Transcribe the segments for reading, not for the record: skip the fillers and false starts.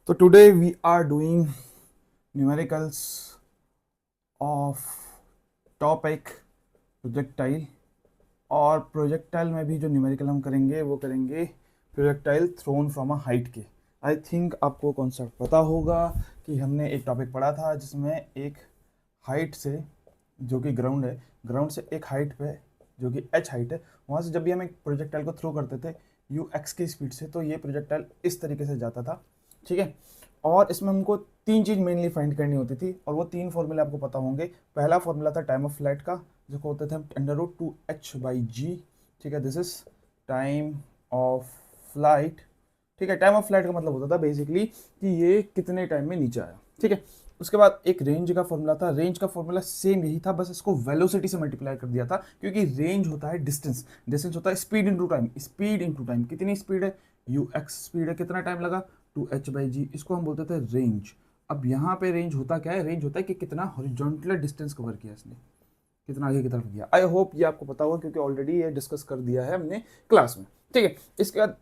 So today we are doing numericals of topic projectile. और projectile में भी जो न्यूमेरिकल हम करेंगे वो करेंगे projectile thrown from a height के। आई थिंक आपको कॉन्सेप्ट पता होगा कि हमने एक टॉपिक पढ़ा था जिसमें एक हाइट से, जो कि ग्राउंड है, ग्राउंड से एक हाइट पे जो कि एच हाइट है, वहाँ से जब भी हम एक प्रोजेक्टाइल को थ्रो करते थे यू एक्स की स्पीड से, तो ये प्रोजेक्टाइल इस तरीके से जाता था। ठीक है, और इसमें हमको तीन चीज़ मेनली फाइंड करनी होती थी, और वो तीन फॉर्मूले आपको पता होंगे। पहला फॉर्मूला था टाइम ऑफ फ्लाइट का, जो होते थे अंडर रूट 2h/g। ठीक है, this is time of flight. ठीक है, टाइम ऑफ फ्लाइट का मतलब होता था बेसिकली कि ये कितने टाइम में नीचे आया। ठीक है, उसके बाद एक रेंज का फॉर्मूला था। रेंज का फॉर्मूला सेम यही था, बस इसको वेलोसिटी से मल्टीप्लाई कर दिया था, क्योंकि रेंज होता है डिस्टेंस, डिस्टेंस होता है speed into time, speed into time. कितनी स्पीड है, यू एक्स स्पीड है, कितना टाइम लगा, 2h/g, इसको हम बोलते थे रेंज। अब यहाँ पे रेंज होता क्या है, रेंज होता है कि कितना हॉरिजॉन्टल डिस्टेंस कवर किया इसने, कितना आगे की तरफ गया। आई होप ये आपको पता होगा, क्योंकि ऑलरेडी ये डिस्कस कर दिया है हमने क्लास में। ठीक है, इसके बाद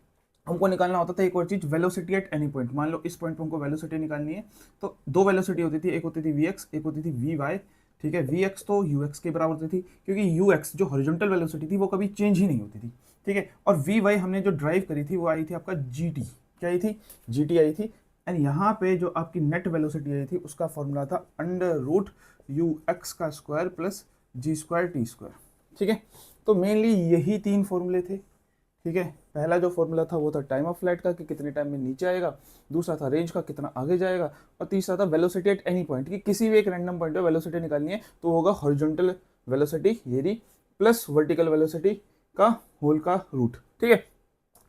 हमको निकालना होता था एक और चीज, वेलोसिटी एट एनी पॉइंट। मान लो इस पॉइंट पे हमको वेलोसिटी निकालनी है, तो दो वेलोसिटी होती थी, एक होती थी वी एक्स, एक होती थी वी वाई। ठीक है, वी एक्स तो यू एक्स के बराबर होती थी, क्योंकि यू एक्स जो हॉरिजॉन्टल वेलोसिटी थी वो कभी चेंज ही नहीं होती थी। ठीक है, और वी वाई हमने जो ड्राइव करी थी वो आई थी आपका जी टी। क्या आई थी, जी टी आई थी। एंड यहाँ पे जो आपकी नेट वेलोसिटी आई थी उसका फॉर्मूला था under root u x² plus g²t²। ठीक है, तो मेनली यही तीन फॉर्मूले थे। ठीक है, पहला जो फॉर्मूला था वो था टाइम ऑफ फ्लाइट का, कि कितने टाइम में नीचे आएगा। दूसरा था रेंज का, कितना आगे जाएगा। और तीसरा था वेलोसिटी एट एनी पॉइंट, कि किसी भी एक रैंडम पॉइंट पे वेलोसिटी निकालनी है तो होगा हॉरिजॉन्टल वेलोसिटी ये प्लस वर्टिकल वेलोसिटी का होल का रूट। ठीक है,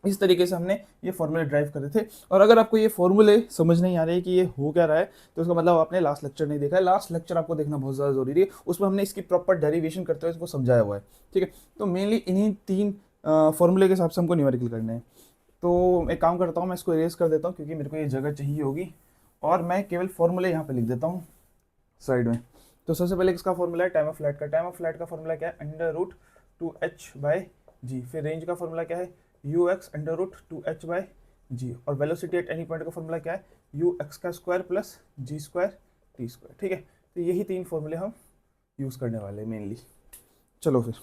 इस तरीके से हमने ये फॉर्मूले ड्राइव करे थे। और अगर आपको ये फॉर्मूले समझ नहीं आ रहे कि ये हो क्या रहा है, तो उसका मतलब आपने लास्ट लेक्चर नहीं देखा है। लास्ट लेक्चर आपको देखना बहुत ज़्यादा जरूरी है, उसमें हमने इसकी प्रॉपर डेरिवेशन करते हुए इसको समझाया हुआ है। ठीक है, तो मेनली इन्हीं तीन फॉर्मूले के हिसाब से हमको न्यूमेरिकल करना है। तो एक काम करता हूँ, मैं इसको इरेज कर देता हूँ, क्योंकि मेरे को ये जगह चाहिए होगी, और मैं केवल फॉर्मूले यहाँ पे लिख देता हूँ साइड में। तो सबसे पहले इसका फॉर्मूला है टाइम ऑफ फ्लाइट का। टाइम ऑफ फ्लाइट का फॉर्मूला क्या है, अंडर रूट 2h/g। फिर रेंज का फॉर्मूला क्या है, U x under root 2h/g। और वेलोसिटी एट एनी पॉइंट का फॉर्मूला क्या है, यू एक्स का स्क्वायर प्लस g²t²। ठीक है, तो यही तीन फॉर्मूले हम यूज़ करने वाले हैं मेनली। चलो फिर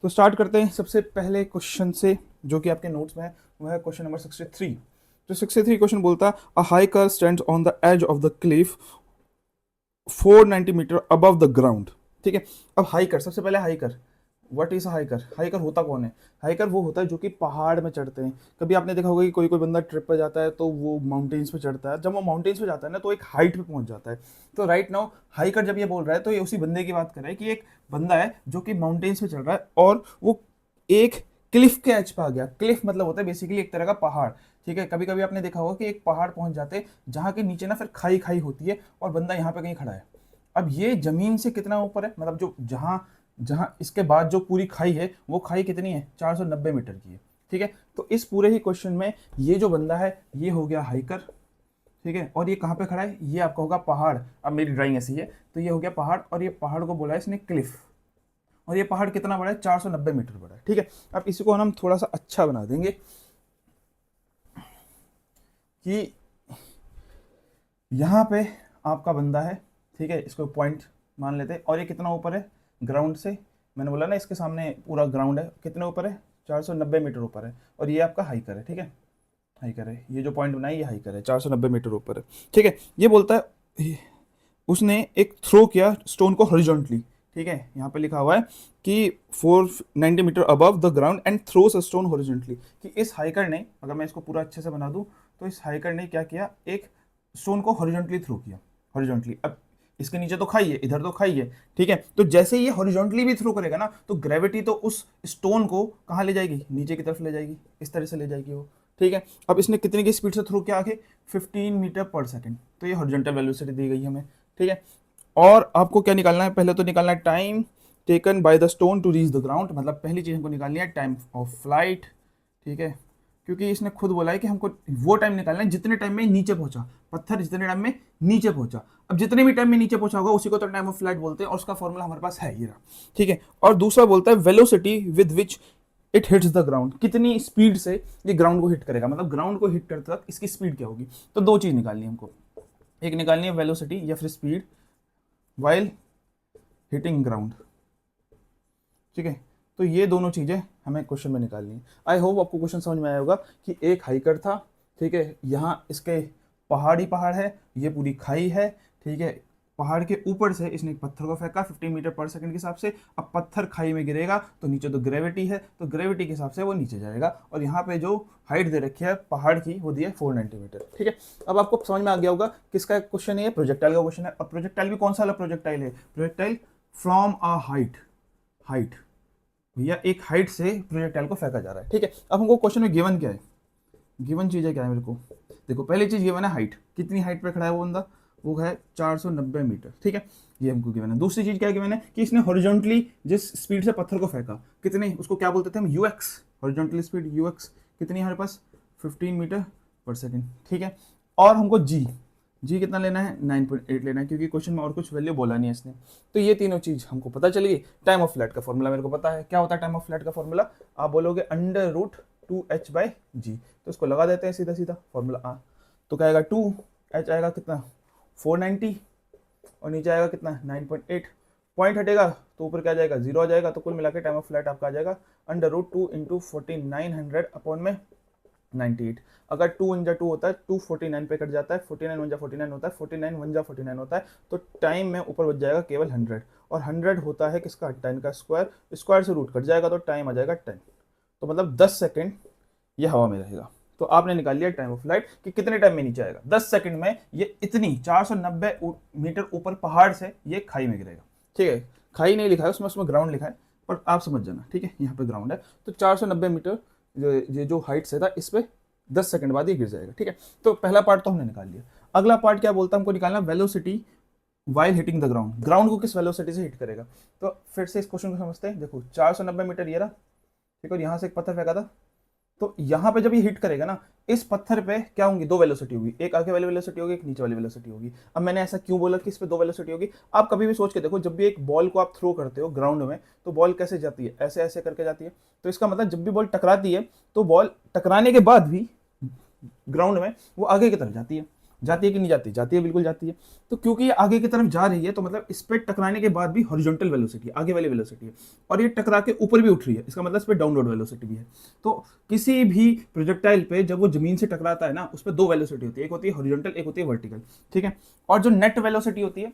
तो स्टार्ट करते हैं सबसे पहले क्वेश्चन से, जो कि आपके नोट्स में है। वह है क्वेश्चन नंबर 63। तो 63 क्वेश्चन बोलता है, a hiker stands on the edge of the cliff 490 metre above the ground. ठीक है, अब हाइकर, सबसे पहले hiker, what is hiker. Hiker होता कौन है, हाइकर वो होता है जो कि पहाड़ में चढ़ते हैं। कभी आपने देखा होगा कि कोई कोई बंदा ट्रिप पे जाता है तो वो माउंटेन्स पे चढ़ता है। जब वो माउंटेन्स पे जाता है ना तो एक हाइट पे पहुंच जाता है। तो राइट नाउ हाइकर जब ये बोल रहा है तो ये उसी बंदे की बात कर रहा है, कि एक बंदा है जो कि माउंटेन्स पे चढ़ रहा है और वो एक क्लिफ के एज पे आ गया। क्लिफ मतलब होता है बेसिकली एक तरह का पहाड़। ठीक है, कभी कभी आपने देखा होगा कि एक पहाड़ पहुंच जाते हैं जहाँ के नीचे ना फिर खाई खाई होती है, और बंदा यहाँ पे कहीं खड़ा है। अब ये जमीन से कितना ऊपर है, मतलब जो जहां जहां इसके बाद जो पूरी खाई है वो खाई कितनी है, 490 मीटर की है। ठीक है, तो इस पूरे ही क्वेश्चन में ये जो बंदा है ये हो गया हाइकर। ठीक है, और ये कहाँ पे खड़ा है, ये आपका होगा पहाड़। अब मेरी ड्राइंग ऐसी है, तो ये हो गया पहाड़, और ये पहाड़ को बोला है इसने क्लिफ। और ये पहाड़ कितना बड़ा है, 490 मीटर बड़ा है। ठीक है, अब इसी को हम थोड़ा सा अच्छा बना देंगे कि यहाँ पे आपका बंदा है। ठीक है, इसको पॉइंट मान लेते हैं, और ये कितना ऊपर है ग्राउंड से, मैंने बोला ना इसके सामने पूरा ग्राउंड है, कितने ऊपर है, 490 मीटर ऊपर है। और ये आपका हाइकर है। ठीक है, हाइकर है, ये जो पॉइंट बनाई ये हाइकर है, 490 मीटर ऊपर है। ठीक है, ये बोलता है उसने एक थ्रो किया स्टोन को हॉरिजॉन्टली। ठीक है, यहाँ पे लिखा हुआ है कि 490 metre above the ground and throws a stone horizontally, कि इस हाइकर ने, अगर मैं इसको पूरा अच्छे से बना दूं, तो इस हाइकर ने क्या किया, एक स्टोन को हॉरिजॉन्टली थ्रो किया, हॉरिजॉन्टली। अब इसके नीचे तो खाई है, इधर तो खाई है। ठीक है, तो जैसे ये हॉरिजॉन्टली भी थ्रो करेगा ना, तो ग्रेविटी तो उस स्टोन को कहाँ ले जाएगी, नीचे की तरफ ले जाएगी, इस तरह से ले जाएगी वो। ठीक है, अब इसने कितने की स्पीड से थ्रो किया आगे, 15 मीटर पर सेकेंड। तो ये हॉरिजॉन्टल वेलोसिटी दी गई हमें। ठीक है, और आपको क्या निकालना है, पहले तो निकालना है time taken by the stone to reach the ground, मतलब पहली चीज हमको निकालनी है टाइम ऑफ फ्लाइट। ठीक है, क्योंकि इसने खुद बोला है कि हमको वो टाइम निकालना है जितने टाइम में नीचे पहुंचा, पत्थर जितने टाइम में नीचे पहुंचा। अब जितने भी टाइम में नीचे पहुंचा होगा उसी को तो टाइम ऑफ फ्लाइट बोलते हैं, और उसका फॉर्मूला हमारे पास है ये रहा। ठीक है, और दूसरा बोलता है velocity with which it hits the ground, कितनी स्पीड से ये ग्राउंड को हिट करेगा, मतलब ग्राउंड को हिट करते वक्त इसकी स्पीड क्या होगी। तो दो चीज निकालनी है हमको, एक निकालनी है वेलोसिटी या फिर स्पीड वाइल हिटिंग ग्राउंड, ठीक है। तो ये दोनों चीजें हमें क्वेश्चन में निकालनी है। आई होप आपको क्वेश्चन समझ में आया होगा कि एक हाइकर था, ठीक है, यहाँ इसके पहाड़ ही पहाड़ है, ये पूरी खाई है, ठीक है, पहाड़ के ऊपर से इसने एक पत्थर को फेंका 15 मीटर पर सेकंड के हिसाब से। अब पत्थर खाई में गिरेगा तो नीचे तो ग्रेविटी है, तो ग्रेविटी के हिसाब से वो नीचे जाएगा, और यहाँ पे जो हाइट दे रखी है पहाड़ की वो दी है 490 मीटर, ठीक है। अब आपको समझ में आ गया होगा किसका क्वेश्चन है, ये प्रोजेक्टाइल का क्वेश्चन है। और प्रोजेक्टाइल भी कौन सा वाला प्रोजेक्टाइल है, projectile from a height, height भैया एक हाइट से प्रोजेक्टाइल को फेंका जा रहा है, ठीक है। अब हमको क्वेश्चन में गिवन क्या है, गिवन चीज़ें क्या है मेरे को, देखो पहली चीज़ गिवन है हाइट, कितनी हाइट पे खड़ा है वो बंदा, वो है 490 मीटर, ठीक है, ये हमको गिवन है। दूसरी चीज़ क्या गिवन है कि इसने हॉरिजॉन्टली जिस स्पीड से पत्थर को फेंका, कितने, उसको क्या बोलते थे हम, यूएक्स, हॉरिजॉन्टली स्पीड यूएक्स कितनी है हमारे पास 15 मीटर पर सेकेंड, ठीक है। और हमको जी कितना लेना है 9.8 लेना है, क्योंकि क्वेश्चन में और कुछ वैल्यू बोला नहीं है इसने। तो ये तीनों चीज हमको पता चली। टाइम ऑफ फ्लाइट का फॉर्मूला मेरे को पता है, क्या होता है टाइम ऑफ फ्लाइट का फॉर्मूला, आप बोलोगे √2h/g, तो इसको लगा देते हैं सीधा सीधा फॉर्मूला आ, तो क्या आएगा 2h आएगा कितना 490, और नीचे आएगा कितना 9.8, पॉइंट हटेगा तो ऊपर क्या आ जाएगा 0 आ जाएगा, तो कुल मिला के टाइम ऑफ फ्लाइट आपका आ जाएगा √2 × 4900 अपॉन में 98। अगर 2 × 2 होता है 249 पे कट जाता है, 49 × 49 होता है, 49 × 49 होता है, तो टाइम में ऊपर बच जाएगा केवल 100, और 100 होता है किसका 10 का स्क्वायर, स्क्वायर से रूट कट जाएगा तो टाइम आ जाएगा 10, तो मतलब 10 सेकेंड ये हवा में रहेगा। तो आपने निकाल लिया टाइम ऑफ फ्लाइट कि कितने टाइम में नीचे आएगा, 10 सेकंड में ये इतनी 490 मीटर ऊपर पहाड़ से ये खाई में गिरेगा, ठीक है। खाई नहीं लिखा है उसमें ग्राउंड लिखा है, पर आप समझ जाना, ठीक है, यहाँ पे ग्राउंड है, तो 490 मीटर ये जो हाइट से था इस पे 10 सेकंड बाद ये गिर जाएगा, ठीक है। तो पहला पार्ट तो हमने निकाल लिया। अगला पार्ट क्या बोलता है हमको निकालना, velocity while hitting the ground, ground को किस वेलोसिटी से हिट करेगा। तो फिर से इस क्वेश्चन को समझते हैं। देखो 490 मीटर ये रहा, ठीक है, और यहाँ से एक पत्थर फेंका था, तो यहाँ पे जब ये हिट करेगा ना, इस पत्थर पे क्या होंगी, दो वेलोसिटी होगी, एक आगे वाली वेलोसिटी होगी, एक नीचे वाली वेलोसिटी होगी। अब मैंने ऐसा क्यों बोला कि इस पे दो वेलोसिटी होगी, आप कभी भी सोच के देखो, जब भी एक बॉल को आप थ्रो करते हो ग्राउंड में, तो बॉल कैसे जाती है, ऐसे ऐसे करके जाती है। तो इसका मतलब जब भी बॉल टकराती है तो बॉल टकराने के बाद भी ग्राउंड में वो आगे की तरफ जाती है, जाती है कि नहीं जाती, जाती है, बिल्कुल जाती है। तो क्योंकि ये आगे की तरफ जा रही है, तो मतलब इस पे टकराने के बाद भी हॉरिजॉन्टल वेलोसिटी, आगे वाली वेलोसिटी है, और ये टकरा के ऊपर भी उठ रही है, इसका मतलब इस पे डाउनवर्ड वेलोसिटी भी है। तो किसी भी प्रोजेक्टाइल पे जब वो जमीन से टकराता है ना, उस पर दो वेलोसिटी होती है, एक होती है हॉरिजॉन्टल, एक होती है वर्टिकल, ठीक है। और जो नेट वेलोसिटी होती है,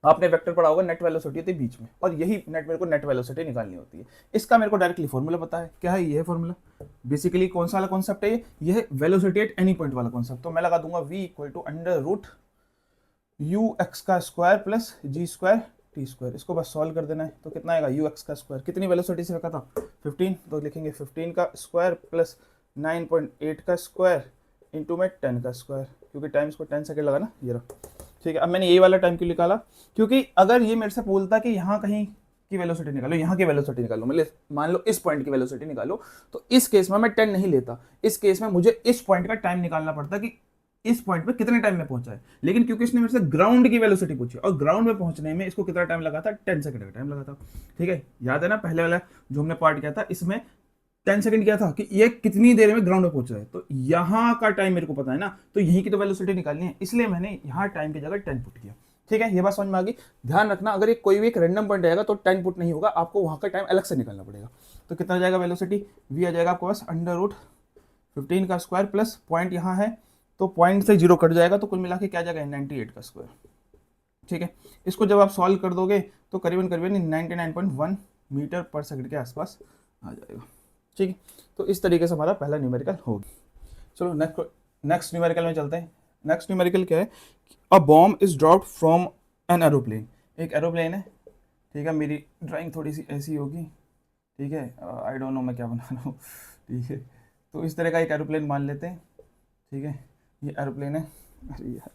आपने वेक्टर पढ़ा होगा, नेट वेलोसिटी होती है बीच में, और यही नेट मेरे को नेट वेलोसिटी निकालनी होती है। इसका मेरे को डायरेक्टली फॉर्मूला पता है, क्या है ये फॉर्मूला, बेसिकली कौन सा वाला कॉन्सेप्ट है ये है वेलोसिटी एट एनी पॉइंट वाला कॉन्सेप्ट। तो मैं लगा दूंगा v = √ux का square plus g square t square, इसको बस सॉल्व कर देना है। तो कितना आएगा ux का स्क्वायर, कितनी वेलोसिटी से रखा था 15, तो लिखेंगे 15 का स्क्वायर प्लस 9.8 का स्क्वायर इंटू में 10 का स्क्वायर, क्योंकि टाइम्स को 10 सेकेंड लगा ना, ये रहा, ठीक है। अब मैंने ये वाला टाइम क्यों निकाला, क्योंकि अगर ये मेरे से बोलता कि यहाँ कहीं की वेलोसिटी निकालो, यहाँ की वेलोसिटी निकालो, मतलब मान लो इस पॉइंट की वेलोसिटी निकालो, तो इस केस में मैं 10 नहीं लेता, इस केस में मुझे इस पॉइंट का टाइम निकालना पड़ता कि इस पॉइंट पे कितने टाइम में पहुंचा है। लेकिन क्योंकि इसने मेरे से ग्राउंड की वेलोसिटी पूछी, और ग्राउंड में पहुंचने में इसको कितना टाइम लगा था, 10 सेकंड का टाइम लगा था, ठीक है। याद है ना पहले वाला जो हमने पार्ट किया था, इसमें 10 सेकंड क्या था कि ये कितनी देर में ग्राउंड में पहुंच रहा है, तो यहाँ का टाइम मेरे को पता है ना, तो यहीं की तो वेलोसिटी निकालनी है, इसलिए मैंने यहाँ टाइम की जगह 10 पुट किया, ठीक है। ये बात समझ में आ गई। ध्यान रखना, अगर ये कोई भी एक रैंडम पॉइंट आएगा तो 10 पुट नहीं होगा, आपको वहां का टाइम अलग से निकालना पड़ेगा। तो कितना जाएगा वेलोसिटी, v आ जाएगा आपको बस √15 का स्क्वायर प्लस पॉइंट यहाँ है, तो पॉइंट से 0 कट जाएगा, तो कुल मिला के क्या जाएगा 98 का स्क्वायर, ठीक है। इसको जब आप सॉल्व कर दोगे तो करीबन 99.1 मीटर पर सेकंड के आसपास आ जाएगा, ठीक है। तो इस तरीके से हमारा पहला न्यूमेरिकल हो गया। चलो नेक्स्ट न्यूमेरिकल में चलते हैं। नेक्स्ट न्यूमेरिकल क्या है, a bomb is dropped from an aeroplane, एक एरोप्लेन है, ठीक है। मेरी ड्राइंग थोड़ी सी ऐसी होगी, ठीक है, आई डोंट नो मैं क्या बना रहा हूँ, ठीक है। तो इस तरह का एक एरोप्लेन मान लेते हैं, ठीक है, ये एरोप्लेन है। अरे यार,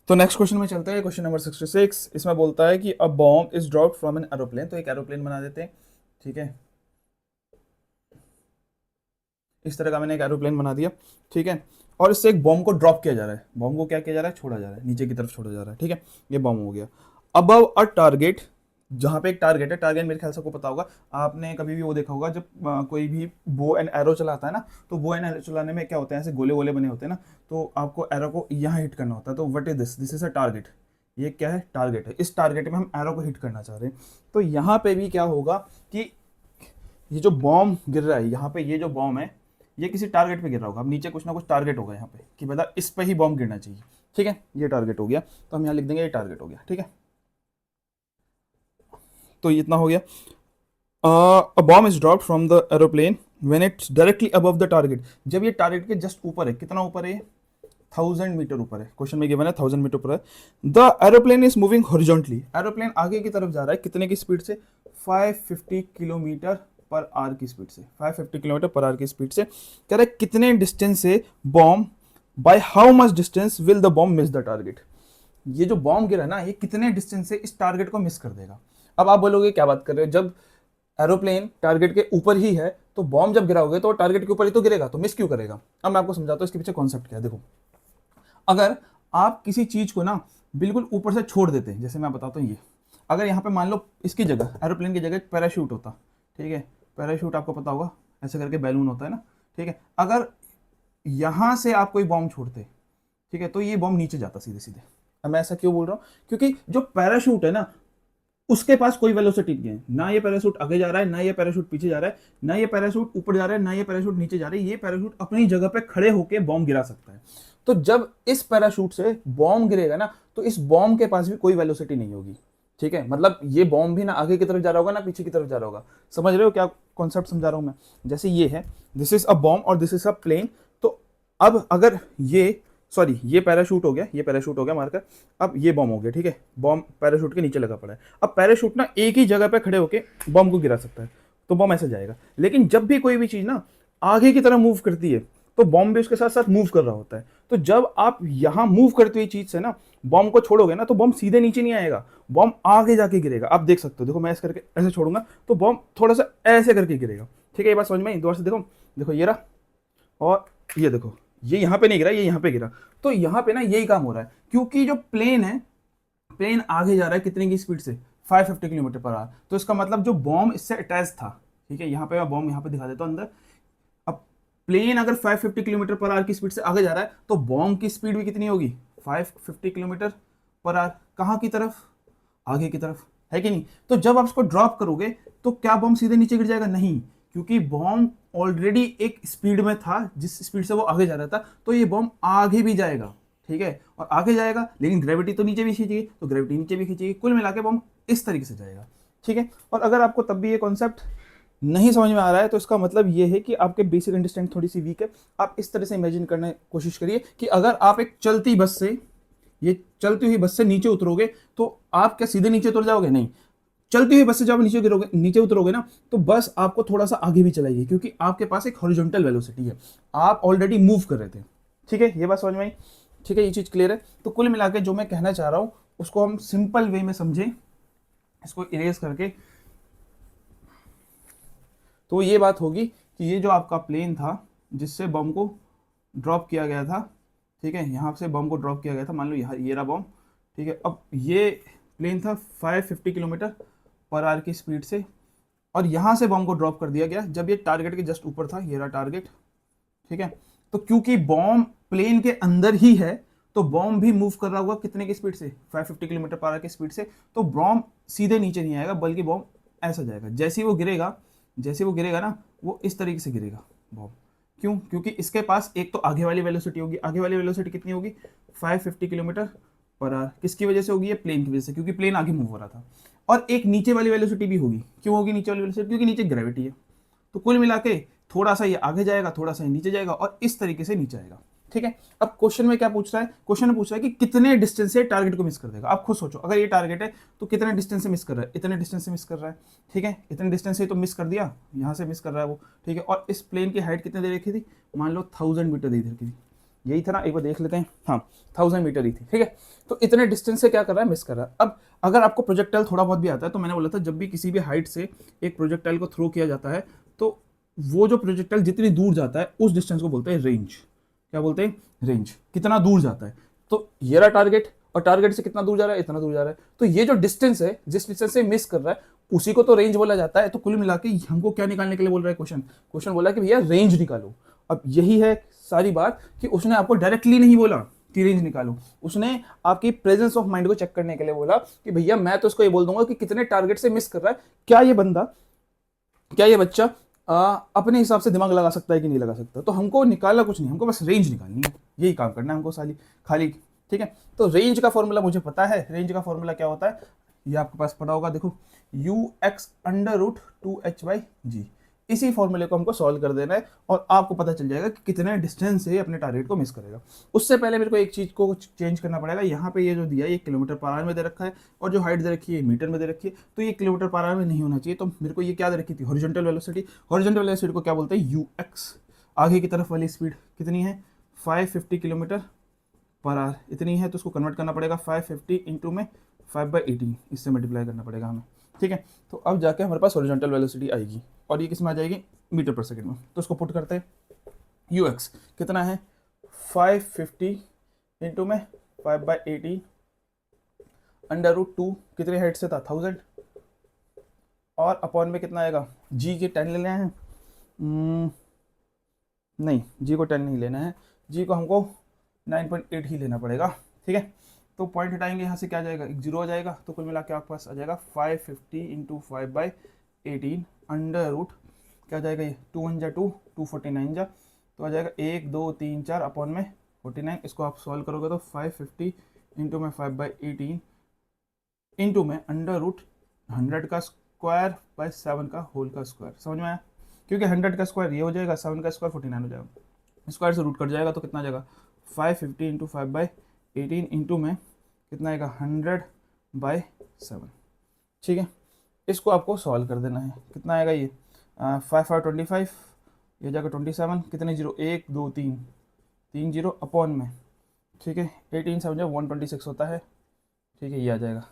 तो नेक्स्ट क्वेश्चन में चलते हैं, क्वेश्चन नंबर 66। इसमें बोलता है कि a bomb is dropped from an aeroplane, तो एक एरोप्लेन बना देते हैं, ठीक है। इस तरह का मैंने एक एरोप्लेन बना दिया, ठीक है, और इससे एक बॉम्ब को ड्रॉप किया जा रहा है, बॉम्ब को क्या किया जा रहा है, छोड़ा जा रहा है, नीचे की तरफ छोड़ा जा रहा है, ठीक है, ये बॉम्ब हो गया। अबव अ टारगेट, जहां पे एक टारगेट है, टारगेट मेरे ख्याल से आपको पता होगा, आपने कभी भी वो देखा होगा जब कोई भी बो एंड एरो चलाता है ना, तो बो एंड एरो चलाने में क्या होता है, ऐसे गोले गोले बने होते हैं ना, तो आपको एरो को यहाँ हिट करना होता है। तो what is this, this is a target, ये क्या है, टारगेट है। इस टारगेट में हम एरो को हिट करना चाह रहे हैं। तो यहाँ पे भी क्या होगा कि ये जो बॉम्ब गिर रहा है यहाँ पे, ये जो बॉम्ब है ये किसी टारगेट पे गिर रहा होगा। अब नीचे कुछ ना कुछ टारगेट होगा यहाँ पे कि मतलब इस पे ही बॉम्ब गिरना चाहिए, ठीक है, ये टारगेट हो गया, तो हम यहाँ लिख देंगे ये टारगेट हो गया, ठीक है। तो ये इतना हो गया। A bomb is dropped from the aeroplane when it's directly above the target, जब ये टारगेट के जस्ट ऊपर है, कितना ऊपर है, 1000 मीटर ऊपर है, क्वेश्चन में गिवन है 1000 मीटर ऊपर है। The aeroplane is moving horizontally, aeroplane आगे की तरफ जा रहा है, कितने की स्पीड से, 550 किलोमीटर पर आवर की स्पीड से, 550 किलोमीटर पर आवर की स्पीड से। कह रहा है कितने डिस्टेंस से bomb, by how much distance will the bomb miss the target, ये जो बॉम्ब गिरा ना, ये कितने डिस्टेंस से इस टारगेट को मिस कर देगा। अब आप बोलोगे क्या बात कर रहे हो, जब एरोप्लेन टारगेट के ऊपर ही है तो बॉम्ब जब गिराओगे तो टारगेट के ऊपर ही तो गिरेगा, तो मिस क्यों करेगा। अब मैं आपको समझाता हूँ इसके पीछे कॉन्सेप्ट क्या है। देखो, अगर आप किसी चीज को ना बिल्कुल ऊपर से छोड़ देते हैं, जैसे मैं बताता हूँ, ये अगर यहाँ पे मान लो इसकी जगह, एरोप्लेन की जगह एक पैराशूट होता, ठीक है, पैराशूट आपको पता होगा, ऐसे करके बैलून होता है ना, ठीक है, अगर यहाँ से आप कोई बॉम्ब छोड़ते, ठीक है, तो ये बॉम्ब नीचे जाता सीधे सीधे। अब मैं ऐसा क्यों बोल रहा हूँ, क्योंकि जो पैराशूट है ना, उसके पास कोई वेलोसिटी नहीं है, ना ये पैराशूट आगे जा रहा है, ना ये पैराशूट पीछे जा रहा है, ना ये पैराशूट ऊपर जा रहा है, ना ये पैराशूट नीचे जा रहा है, ये पैराशूट अपनी जगह पे खड़े होकर बॉम्ब गिरा सकता है। तो जब इस पैराशूट से बॉम्ब गिरेगा ना, तो इस बॉम्ब के पास भी कोई वेलोसिटी नहीं होगी, ठीक है, मतलब ये बॉम्ब भी ना आगे की तरफ जा रहा होगा ना पीछे की तरफ जा रहा होगा। समझ रहे हो क्या कॉन्सेप्ट समझा रहा हूं मैं। जैसे ये है, दिस इज अ बॉम्ब और दिस इज अ प्लेन, तो अब अगर ये, सॉरी ये पैराशूट हो गया, ये पैराशूट हो गया मारकर, अब ये बॉम्ब हो गया, ठीक है, बॉम्ब पैराशूट के नीचे लगा पड़ा है। अब पैराशूट ना एक ही जगह पे खड़े होके बॉम्ब को गिरा सकता है, तो बॉम्ब ऐसे जाएगा। लेकिन जब भी कोई भी चीज ना आगे की तरफ मूव करती है, तो बॉम्ब भी उसके साथ साथ मूव कर रहा होता है। तो जब आप यहां मूव करती हुई चीज से ना बॉम्ब को छोड़ोगे ना, तो बॉम्ब सीधे नीचे नहीं आएगा, बॉम्ब आगे जाके गिरेगा। आप देख सकते हो, देखो मैं ऐसे करके ऐसे छोड़ूंगा तो बॉम्ब थोड़ा सा ऐसे करके गिरेगा, ठीक है, ये बात समझ में आई। दोबारा से देखो, देखो ये रहा, और ये देखो, ये यहाँ पे नहीं गिरा, ये यहाँ पे गिरा। तो यहाँ पे ना यही काम हो रहा है, क्योंकि जो प्लेन है, प्लेन आगे जा रहा है कितने की स्पीड से, 550 किलोमीटर पर आवर। तो इसका मतलब जो बॉम्ब इससे अटैच था, ठीक है, यहाँ पे मैं बॉम्ब यहाँ पे दिखा देता हूँ अंदर। अब प्लेन अगर 550 किलोमीटर पर आवर की स्पीड से आगे जा रहा है, तो बॉम्ब की स्पीड भी कितनी होगी, 550 किलोमीटर पर आवर। कहाँ की तरफ, आगे की तरफ, है कि नहीं। तो जब आप इसको ड्रॉप करोगे तो क्या बॉम्ब सीधे नीचे गिर जाएगा, नहीं, क्योंकि बॉम्ब ऑलरेडी एक स्पीड में था जिस स्पीड से वो आगे जा रहा था, तो ये बॉम्ब आगे भी जाएगा, ठीक है, और आगे जाएगा, लेकिन ग्रेविटी तो नीचे भी खींचेगी, तो ग्रेविटी नीचे भी खींचेगी, कुल मिला के बॉम्ब इस तरीके से जाएगा, ठीक है। और अगर आपको तब भी ये कॉन्सेप्ट नहीं समझ में आ रहा है, तो इसका मतलब ये है कि आपके बेसिक अंडरस्टैंडिंग थोड़ी सी वीक है। आप इस तरह से इमेजिन करने की कोशिश करिए कि अगर आप एक चलती बस से, ये चलती हुई बस से नीचे उतरोगे, तो आप क्या सीधे नीचे उतर जाओगे, नहीं, चलती हुई बस से जब नीचे गिरोगे, नीचे उतरोगे ना, तो बस आपको थोड़ा सा आगे भी चलाइए, क्योंकि आपके पास एक हॉरिजॉन्टल वेलोसिटी है, आप ऑलरेडी मूव कर रहे थे, ठीक है, ये बात समझ में आई, ठीक है, ये चीज क्लियर है। तो कुल मिला के जो मैं कहना चाह रहा हूं उसको हम सिंपल वे में समझें, इसको इरेज करके। तो ये बात होगी कि ये जो आपका प्लेन था जिससे बम को ड्रॉप किया गया था, ठीक है, यहाँ से बम को ड्रॉप किया गया था, मान लो यहाँ ये रहा बम, ठीक है। अब ये प्लेन था 550 किलोमीटर पर आवर की स्पीड से, और यहाँ से बम को ड्रॉप कर दिया गया जब ये टारगेट के जस्ट ऊपर था, ये रहा टारगेट, ठीक है। तो क्योंकि बॉम्ब प्लेन के अंदर ही है, तो बॉम्ब भी मूव कर रहा होगा कितने की स्पीड से, 550 किलोमीटर पर आवर की स्पीड से। तो बॉम्ब सीधे नीचे नहीं आएगा, बल्कि बॉम्ब ऐसा जाएगा, जैसे ही वो गिरेगा, जैसे वो गिरेगा ना, वो इस तरीके से गिरेगा बॉम्ब। क्यों, क्योंकि इसके पास एक तो आगे वाली वेलोसिटी होगी, आगे वाली वेलोसिटी कितनी होगी, 550 किलोमीटर पर आवर। किसकी वजह से होगी, ये प्लेन की वजह से, क्योंकि प्लेन आगे मूव हो रहा था। और एक नीचे वाली वेलोसिटी भी होगी, क्यों होगी नीचे वाली वेलोसिटी, क्योंकि नीचे ग्रेविटी है। तो कुल मिला के थोड़ा सा ये आगे जाएगा, थोड़ा सा ये नीचे जाएगा, और इस तरीके से नीचे आएगा, ठीक है। अब क्वेश्चन में क्या पूछ रहा है, क्वेश्चन में पूछ रहा है कि कितने डिस्टेंस से टारगेट को मिस कर देगा। आप खुद सोचो, अगर ये टारगेट है तो कितने डिस्टेंस से मिस कर रहा है, इतने डिस्टेंस से मिस कर रहा है, ठीक है, इतने डिस्टेंस से तो मिस कर दिया, यहाँ से मिस कर रहा है वो, ठीक है। और इस प्लेन की हाइट कितने दे रखी थी, मान लो 1000 मीटर दे रखी थी, यही था ना, एक बार देख लेते हैं, हाँ 1000 मीटर ही थी, ठीक है। तो इतने डिस्टेंस से क्या कर रहा है, मिस कर रहा है। अब अगर आपको प्रोजेक्टाइल थोड़ा बहुत भी आता है, तो मैंने बोला था जब भी किसी भी हाइट से एक प्रोजेक्टाइल को थ्रो किया जाता है, तो वो जो प्रोजेक्टाइल जितनी दूर जाता है उस डिस्टेंस को बोलते हैं रेंज। क्या बोलते हैं, रेंज, कितना दूर जाता है। तो ये रहा टारगेट, और टारगेट से कितना दूर जा रहा है, इतना दूर जा रहा है। तो ये जो डिस्टेंस है, जिस डिस्टेंस से मिस कर रहा है, उसी को तो रेंज बोला जाता है। तो कुल मिला के हमको क्या निकालने के लिए बोल रहा है क्वेश्चन, क्वेश्चन बोला कि भैया रेंज निकालो। अब यही है सारी बात कि उसने आपको डायरेक्टली नहीं बोला कि रेंज निकालो, उसने आपकी प्रेजेंस ऑफ माइंड को चेक करने के लिए बोला कि भैया मैं तो इसको ये बोल दूंगा कि कितने टारगेट से मिस कर रहा है, क्या ये बंदा, क्या ये बच्चा अपने हिसाब से दिमाग लगा सकता है कि नहीं लगा सकता। तो हमको निकालना कुछ नहीं, हमको बस रेंज निकालनी है, यही काम करना है हमको खाली। ठीक है, तो रेंज का फॉर्मूला मुझे पता है। रेंज का फॉर्मूला क्या होता है, ये आपके पास पढ़ा होगा, देखो ux√2h/g। इसी फॉर्मूले को हमको सॉल्व कर देना है और आपको पता चल जाएगा कि कितने डिस्टेंस से अपने टारगेट को मिस करेगा। उससे पहले मेरे को एक चीज को चेंज करना पड़ेगा। यहाँ पे ये जो दिया है ये किलोमीटर पर आवर में दे रखा है और जो हाइट दे रखी है मीटर में दे रखी है, तो ये किलोमीटर पर आवर में नहीं होना चाहिए। तो मेरे को ये क्या दे रखी थी, हॉरिजॉन्टल वेलोसिटी। हॉरिजॉन्टल वेलोसिटी को क्या बोलते हैं, ux। आगे की तरफ वाली स्पीड कितनी है, 550 किलोमीटर पर आवर इतनी है, तो उसको कन्वर्ट करना पड़ेगा 550 इंटू में 5/18, इससे मल्टीप्लाई करना पड़ेगा हमें। ठीक है, तो अब जाके हमारे पास हॉरिजॉन्टल वेलोसिटी आएगी और ये किस में आ जाएगी, मीटर पर सेकंड में। तो उसको पुट करते हैं, ux कितना है 550 इंटू में 5/18 √2 कितने हेड से था 1000 और अपॉन में कितना आएगा, g के 10 लेना है, नहीं g को 10 नहीं लेना है, g को हमको 9.8 ही लेना पड़ेगा। ठीक है, तो पॉइंट हटाएंगे यहाँ से, क्या आ जाएगा, एक जीरो आ जाएगा। तो कुल मिला के आपके पास आ जाएगा 550 इंटू 5/18 √ क्या आ जाएगा, ये 2 1 जा 2 249 जा, तो आ जाएगा 1 2 3 4 अपॉन में 49। इसको आप सॉल्व करोगे तो 550 इंटू में 5/18 इंटू में √100 का स्क्वायर बाय 7 का होल का स्क्वायर। समझ में आया, क्योंकि 100 का स्क्वायर ये हो जाएगा, 7 का स्क्वायर 49 हो जाएगा, स्क्वायर से रूट कट जाएगा तो कितना आ जाएगा 550 इंटू 5/18 इंटू में कितना आएगा 100/7। ठीक है, इसको आपको सॉल्व कर देना है, कितना आएगा ये 5 5 25, ये जाएगा 27, कितने जीरो 1 2 3 3 जीरो अपॉन में, ठीक है 18 7 126 होता है। ठीक है, ये आ जाएगा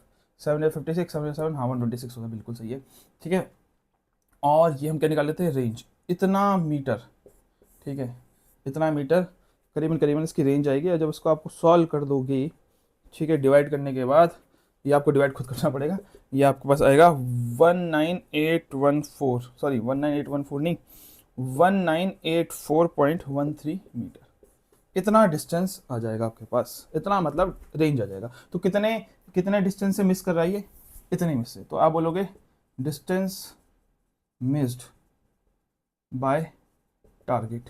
756 7 7 हाँ 126 होता है, बिल्कुल सही है। ठीक है, और ये हम क्या निकाल लेते हैं, रेंज इतना मीटर। ठीक है, इतना मीटर करीबन करीबन इसकी रेंज आएगी। और जब इसको आपको सॉल्व कर दोगे, ठीक है, डिवाइड करने के बाद, ये आपको डिवाइड खुद करना पड़ेगा, ये आपके पास आएगा 19814, सॉरी 19814 नहीं 1984.13 मीटर। इतना डिस्टेंस आ जाएगा आपके पास, इतना मतलब रेंज आ जाएगा। तो कितने कितने डिस्टेंस से मिस कर रहा है ये, इतने मिस से। तो आप बोलोगे डिस्टेंस मिस्ड बाय टारगेट।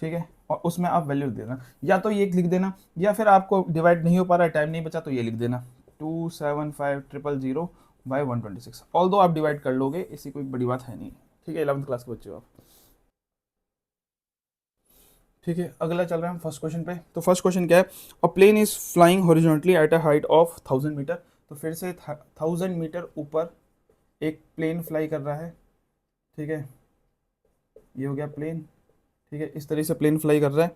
ठीक है, और उसमें आप वैल्यू देना, या तो ये लिख देना, या फिर आपको डिवाइड नहीं हो पा रहा है, टाइम नहीं बचा, तो ये लिख देना 275,000/126। ऑल दो आप डिवाइड कर लोगे, इसकी कोई बड़ी बात है नहीं। ठीक है, 11th क्लास के बच्चे हो आप। ठीक है, अगला चल रहा है हम फर्स्ट क्वेश्चन पे। तो फर्स्ट क्वेश्चन क्या है, a plane is flying horizontally at a height of 1000 metre. तो फिर से 1000 मीटर ऊपर एक प्लेन फ्लाई कर रहा है। ठीक है, ये हो गया प्लेन। ठीक है, इस तरह से प्लेन फ्लाई कर रहा है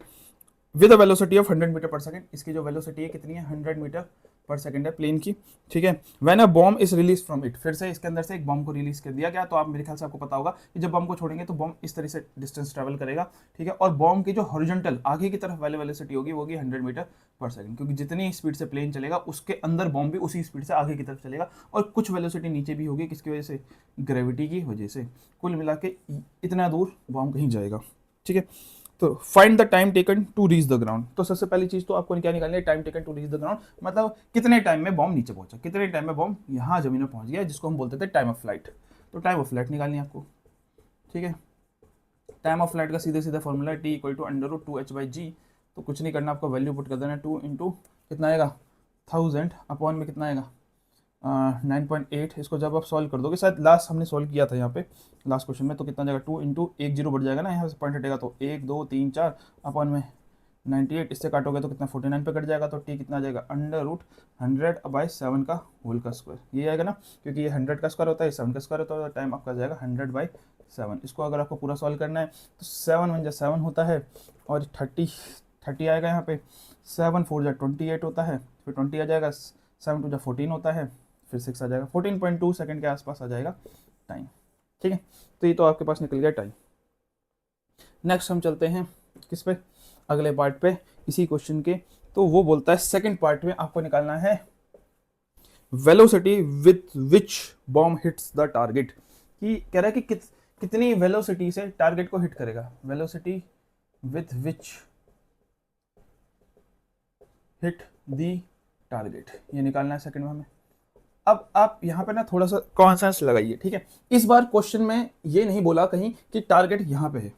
with a velocity of 100 metre पर सेकंड। इसकी जो वेलोसिटी है कितनी है, 100 मीटर पर सेकंड है प्लेन की। ठीक है, when a bomb is release from it, फिर से इसके अंदर से एक बॉम्ब को रिलीज कर दिया गया। तो आप मेरे ख्याल से आपको पता होगा कि जब बॉम्ब को छोड़ेंगे तो बॉम्ब इस तरह से डिस्टेंस ट्रेवल करेगा। ठीक है, और बॉम्ब की जो हॉरिजॉन्टल आगे की तरफ वाली वेलोसिटी होगी वो होगी 100 मीटर पर सेकंड, क्योंकि जितनी स्पीड से प्लेन चलेगा उसके अंदर बॉम्ब भी उसी स्पीड से आगे की तरफ चलेगा। और कुछ वेलोसिटी नीचे भी होगी, किसकी वजह से, ग्रेविटी की वजह से। कुल मिला के इतना दूर बॉम्ब कहीं जाएगा। ठीक है, तो find the time taken to reach the ground. तो सबसे पहली चीज तो आपको क्या निकालनी है, time taken to reach the ground, मतलब कितने टाइम में बॉम्ब नीचे पहुंचा, कितने टाइम में बॉम्ब यहाँ जमीन में पहुंच गया, जिसको हम बोलते थे टाइम ऑफ फ्लाइट। तो टाइम ऑफ फ्लाइट निकालनी है आपको। ठीक है, टाइम ऑफ फ्लाइट का सीधे सीधा फॉर्मूला T = √2h/g। तो कुछ नहीं करना, आपको वैल्यू पुट कर देना, 2 इंटू कितना आएगा 1000 अपॉन में कितना आएगा 9.8। इसको जब आप सॉल्व कर दोगे, शायद लास्ट हमने सॉल्व किया था यहाँ पे लास्ट क्वेश्चन में, तो कितना जाएगा 2 इंटू 1 जीरो बढ़ जाएगा ना, यहाँ से पॉइंट हटेगा तो 1 2 3 4 अपॉन में 98। इससे काटोगे तो कितना 49 पे कट जाएगा। तो टी कितना जाएगा √100/7 का होल का स्क्वायर, ये आएगा ना, क्योंकि ये 100 का स्क्वायर होता है, 7 का स्क्वायर होता है, तो टाइम आपका जाएगा 100/7। इसको अगर आपको पूरा सॉल्व करना है तो 7 1 7 होता है और 30 आएगा यहाँ पे, 7 4 28 होता है, फिर 20 आ जाएगा, 7 2 14 होता है, फिर 6 आ जाएगा, 14.2 सेकंड के आसपास आ जाएगा टाइम। ठीक है, तो ये तो आपके पास निकल गया टाइम। नेक्स्ट हम चलते हैं किस पे, अगले पार्ट पे, इसी क्वेश्चन के तो वो बोलता है सेकंड पार्ट में आपको निकालना है velocity with which bomb hits the target, कि कह रहा है कि कितनी वेलोसिटी से टारगेट को हिट करेगा, velocity with which hit the target, ये निकालना है सेकंड में हमें। अब आप यहाँ पे ना थोड़ा सा कॉमन सेंस लगाइए, ठीक है। इस बार क्वेश्चन में ये नहीं बोला कहीं कि टारगेट यहाँ पे है,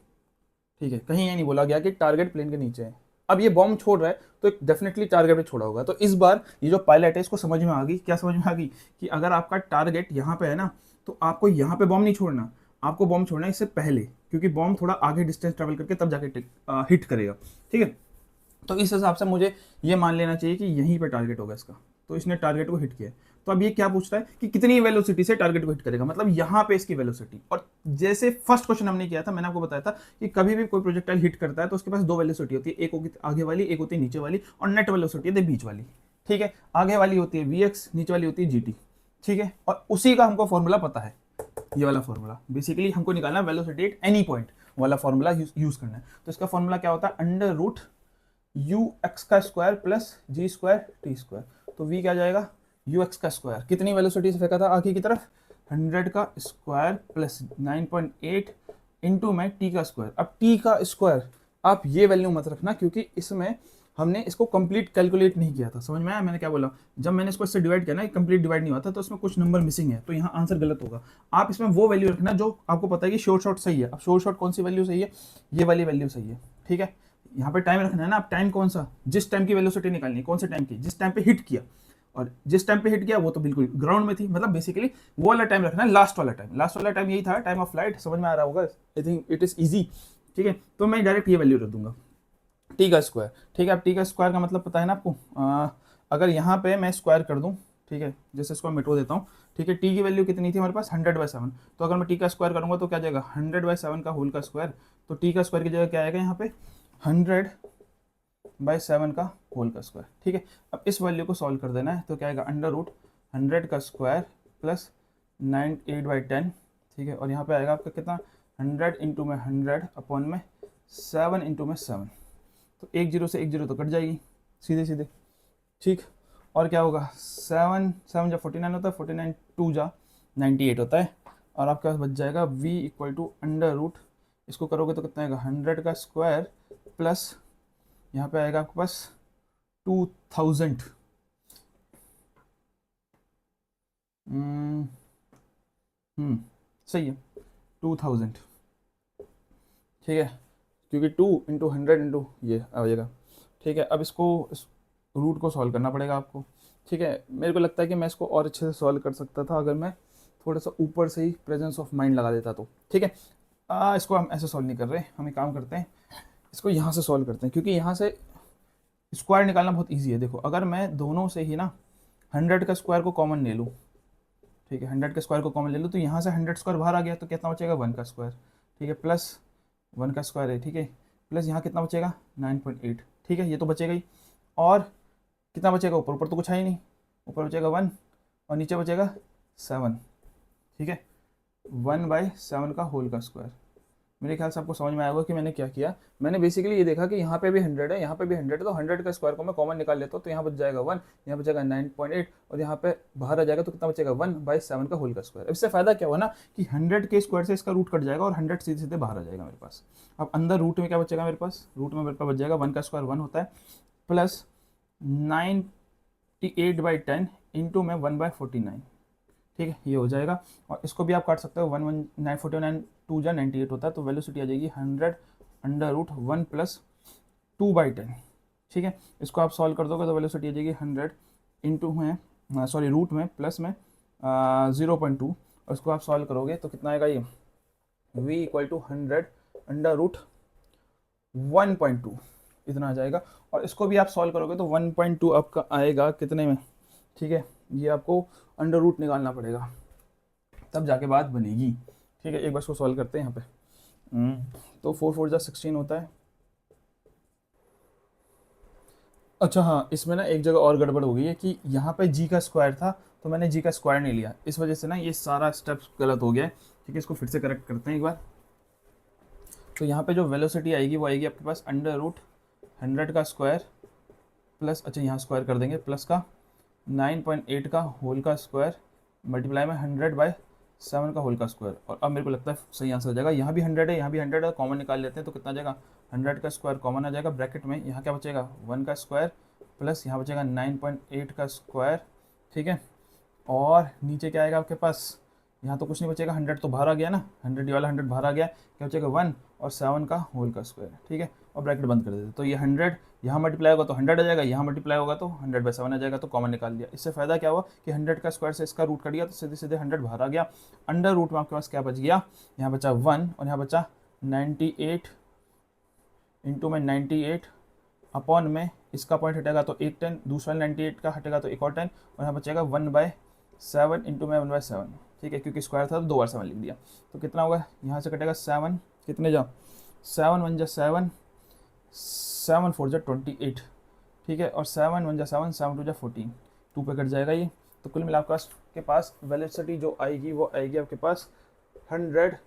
ठीक है, कहीं ये नहीं बोला गया कि टारगेट प्लेन के नीचे है। अब ये बॉम्ब छोड़ रहा है तो डेफिनेटली टारगेट पे छोड़ा होगा। तो इस बार ये जो पायलट है इसको समझ में आ गई, क्या समझ में आ गई, कि अगर आपका टारगेट यहाँ पे है ना तो आपको यहाँ पे बॉम्ब नहीं छोड़ना, आपको बॉम्ब छोड़ना है इससे पहले, क्योंकि बॉम्ब थोड़ा आगे डिस्टेंस ट्रेवल करके तब जाके हिट करेगा, ठीक है। तो इस हिसाब से मुझे ये मान लेना चाहिए कि यहीं पे टारगेट होगा इसका, तो इसने टारगेट को हिट किया। तो अब ये क्या पूछ रहा है कि कितनी वेलोसिटी से टारगेट को हिट करेगा, मतलब यहाँ पे इसकी वेलोसिटी। और जैसे फर्स्ट क्वेश्चन हमने किया था, मैंने आपको बताया था कि कभी भी कोई प्रोजेक्टाइल हिट करता है तो उसके पास दो वेलोसिटी होती है, एक होती है आगे वाली, एक होती है नीचे वाली, और नेट वेलोसिटी है बीच वाली, ठीक है। आगे वाली होती है वीएक्स, नीचे वाली होती है जीटी, ठीक है। और उसी का हमको फॉर्मूला पता है, ये वाला फॉर्मूला। बेसिकली हमको निकालना है वेलोसिटी एट एनी पॉइंट वाला फॉर्मूला यूज करना है। तो इसका फॉर्मूला क्या होता है, अंडर रूट यू एक्स का स्क्वायर प्लस जी स्क्वायर टी स्क्वायर। तो वी क्या जाएगा, यू एक्स का स्क्वायर, कितनी वेलोसिटी से फेंका था आगे की तरफ, 100 का स्क्वायर प्लस 9.8 इंटू में टी का स्क्वायर। अब टी का स्क्वायर आप ये वैल्यू मत रखना, क्योंकि इसमें हमने इसको कंप्लीट कैलकुलेट नहीं किया था। समझ में आया मैंने क्या बोला, जब मैंने इसको इससे डिवाइड किया ना, कंप्लीट डिवाइड नहीं हुआ था, तो इसमें कुछ नंबर मिसिंग है, तो यहाँ आंसर गलत होगा। आप इसमें वो वैल्यू रखना जो आपको पता है कि शॉर्ट शॉर्ट सही है। अब शॉर्ट शॉर्ट कौन सी वैल्यू सही है, ये वाली वैल्यू सही है, ठीक है। यहाँ पे टाइम रखना है ना, आप टाइम कौन सा, जिस टाइम की वेलोसिटी निकालनी है, कौन से टाइम की, जिस टाइम पे हिट किया। और जिस टाइम पे हिट किया वो तो बिल्कुल ग्राउंड में थी, मतलब बेसिकली वो वाला टाइम रखना है, लास्ट वाला टाइम। लास्ट वाला टाइम यही था, टाइम ऑफ फ्लाइट। समझ में आ रहा होगा, I think it is easy, ठीक है। तो मैं डायरेक्ट ये वैल्यू रख दूंगा, टी का स्क्वायर, ठीक है। अब टी का स्क्वायर का मतलब पता है ना आपको, अगर यहाँ पे मैं स्क्वायर कर दूँ, ठीक है, जैसे इसको मिटो देता हूँ, ठीक है। टी की वैल्यू कितनी थी हमारे पास, 100/7। तो अगर मैं टी का स्क्वायर करूँगा तो क्या जाएगा, 100/7 का होल का स्क्वायर। तो टी का स्क्वायर की जगह क्या आएगा यहाँ पे, 100/7 का होल का स्क्वायर, ठीक है। अब इस वैल्यू को सॉल्व कर देना है, तो क्या आएगा, अंडर रूट 100 का स्क्वायर प्लस 98/10, ठीक है। और यहाँ पे आएगा आपका कितना, 100 इंटू में 100 अपॉन में 7 इंटू में 7। तो एक जीरो से एक जीरो तो कट जाएगी सीधे सीधे, ठीक। और क्या होगा, 7 7 जब 49 होता है, 49 2 जा 98 होता है। और आपके पास बच जाएगा v equal to under root, इसको करोगे तो कितना आएगा, 100 का स्क्वायर प्लस यहाँ पे आएगा आपके पास 2000, सही है, 2000, ठीक है, क्योंकि 2 इंटू 100 इंटू ये आ जाएगा, ठीक है। अब इसको इस रूट को सॉल्व करना पड़ेगा आपको, ठीक है। मेरे को लगता है कि मैं इसको और अच्छे से सॉल्व कर सकता था अगर मैं थोड़ा सा ऊपर से ही प्रेजेंस ऑफ माइंड लगा देता तो, ठीक है। इसको हम ऐसे सॉल्व नहीं कर रहे, हम एक काम करते हैं, इसको यहाँ से सॉल्व करते हैं, क्योंकि यहाँ से स्क्वायर निकालना बहुत ईजी है। देखो अगर मैं दोनों से ही ना 100 का स्क्वायर को कॉमन ले लूँ, ठीक है, 100 का स्क्वायर को कॉमन ले लूँ, तो यहाँ से 100 स्क्वायर बाहर आ गया, तो कितना बचेगा, 1 का स्क्वायर, ठीक है, प्लस 1 का स्क्वायर है, ठीक है, प्लस यहाँ कितना बचेगा, 9.8, ठीक है, ये तो बचेगा ही। और कितना बचेगा ऊपर, ऊपर तो कुछ है ही नहीं, ऊपर बचेगा 1 और नीचे बचेगा 7, ठीक है, 1/7 का होल का स्क्वायर। मेरे ख्याल से आपको समझ में आया होगा कि मैंने क्या किया। मैंने बेसिकली ये देखा कि यहाँ पे भी 100 है, यहाँ पे भी 100 है, तो 100 का स्क्वायर को मैं कॉमन निकाल लेता हूँ, तो यहाँ बच जाएगा 1, यहाँ बचेगा 9.8, और यहाँ पे बाहर आ जाएगा तो कितना बचेगा, 1/7 का होल का स्क्वायर। इससे फायदा क्या हुआ ना कि 100 के स्क्वायर से इसका रूट कट जाएगा और 100 सीधे सीधे बाहर आ जाएगा मेरे पास। अब अंदर रूट में क्या बचेगा मेरे पास, रूट में मेरे पास बच जाएगा 1 का स्क्वायर 1 होता है, प्लस 98/10 इंटू में 1/49, ठीक है, ये हो जाएगा। और इसको भी आप काट सकते हो, 1/49 2 जा 98 होता है, तो वेलोसिटी आ जाएगी 100 अंडर रूट 1 प्लस 2/10, ठीक है। इसको आप सॉल्व कर दोगे तो वेलोसिटी आ जाएगी 100 इंटू में सॉरी रूट में प्लस में 0.2, और इसको आप सॉल्व करोगे तो कितना आएगा, ये v equal to 100 under root 1.2 इतना आ जाएगा। और इसको भी आप सॉल्व करोगे तो 1.2 आपका आएगा कितने में, ठीक है, ये आपको अंडर रूट निकालना पड़ेगा, तब जाके बात बनेगी, ठीक है। एक बार इसको सॉल्व करते हैं यहाँ पे, तो 4 4 जा 16 होता है। अच्छा हाँ, इसमें ना एक जगह और गड़बड़ हो गई है कि यहाँ पे g का स्क्वायर था, तो मैंने g का स्क्वायर नहीं लिया, इस वजह से ना ये सारा स्टेप्स गलत हो गया है, ठीक है। इसको फिर से करेक्ट करते हैं एक बार। तो यहाँ पे जो वेलोसिटी आएगी वो आएगी आपके पास अंडर रूट 100 का स्क्वायर प्लस, अच्छा यहाँ स्क्वायर कर देंगे, प्लस का 9.8 का होल का स्क्वायर मल्टीप्लाई में 100/7 का होल का स्क्वायर। और अब मेरे को लगता है सही आंसर हो जाएगा। यहाँ भी 100 है, यहाँ भी 100 है, कॉमन निकाल लेते हैं तो कितना आ जाएगा, 100 का स्क्वायर कॉमन आ जाएगा, ब्रैकेट में यहाँ क्या बचेगा 1 का स्क्वायर प्लस यहाँ बचेगा 9.8 का स्क्वायर, ठीक है। और नीचे क्या आएगा आपके पास, यहाँ तो कुछ नहीं बचेगा, 100 तो बाहर आ गया ना, 100 ये वाला 100 बाहर आ गया, क्या बचेगा 1 और 7 का होल का स्क्वायर, ठीक है। और ब्रैकेट बंद कर देते, तो ये 100 यहाँ मल्टीप्लाई होगा तो 100 आ जाएगा, यहाँ मल्टीप्लाई होगा तो 100/7 आ जाएगा, तो कॉमन निकाल लिया। इससे फायदा क्या हुआ कि 100 का स्क्वायर से इसका रूट कट गया तो सीधे सीधे 100 बाहर आ गया। अंडर रूट में आपके पास क्या बच गया, यहाँ बचा 1 और यहाँ बचा 98 इंटू में 98 अपॉन में इसका पॉइंट हटेगा तो एक 10, दूसरा 98 का हटेगा तो एक और 10, और यहाँ बचेगा 1/7 इंटू में 1/7, ठीक है, क्योंकि स्क्वायर था तो 2 बार 7 लिख दिया। तो कितना होगा, यहाँ से कटेगा 7, कितने जा 7 1 जा 7, 7 4 जा 28, ठीक है, और 7 1 जा 7, 7 2 जा 14, 2 पे कट जाएगा ये। तो कुल मिला आपके पास वेलोसिटी जो आएगी वो आएगी आपके पास 100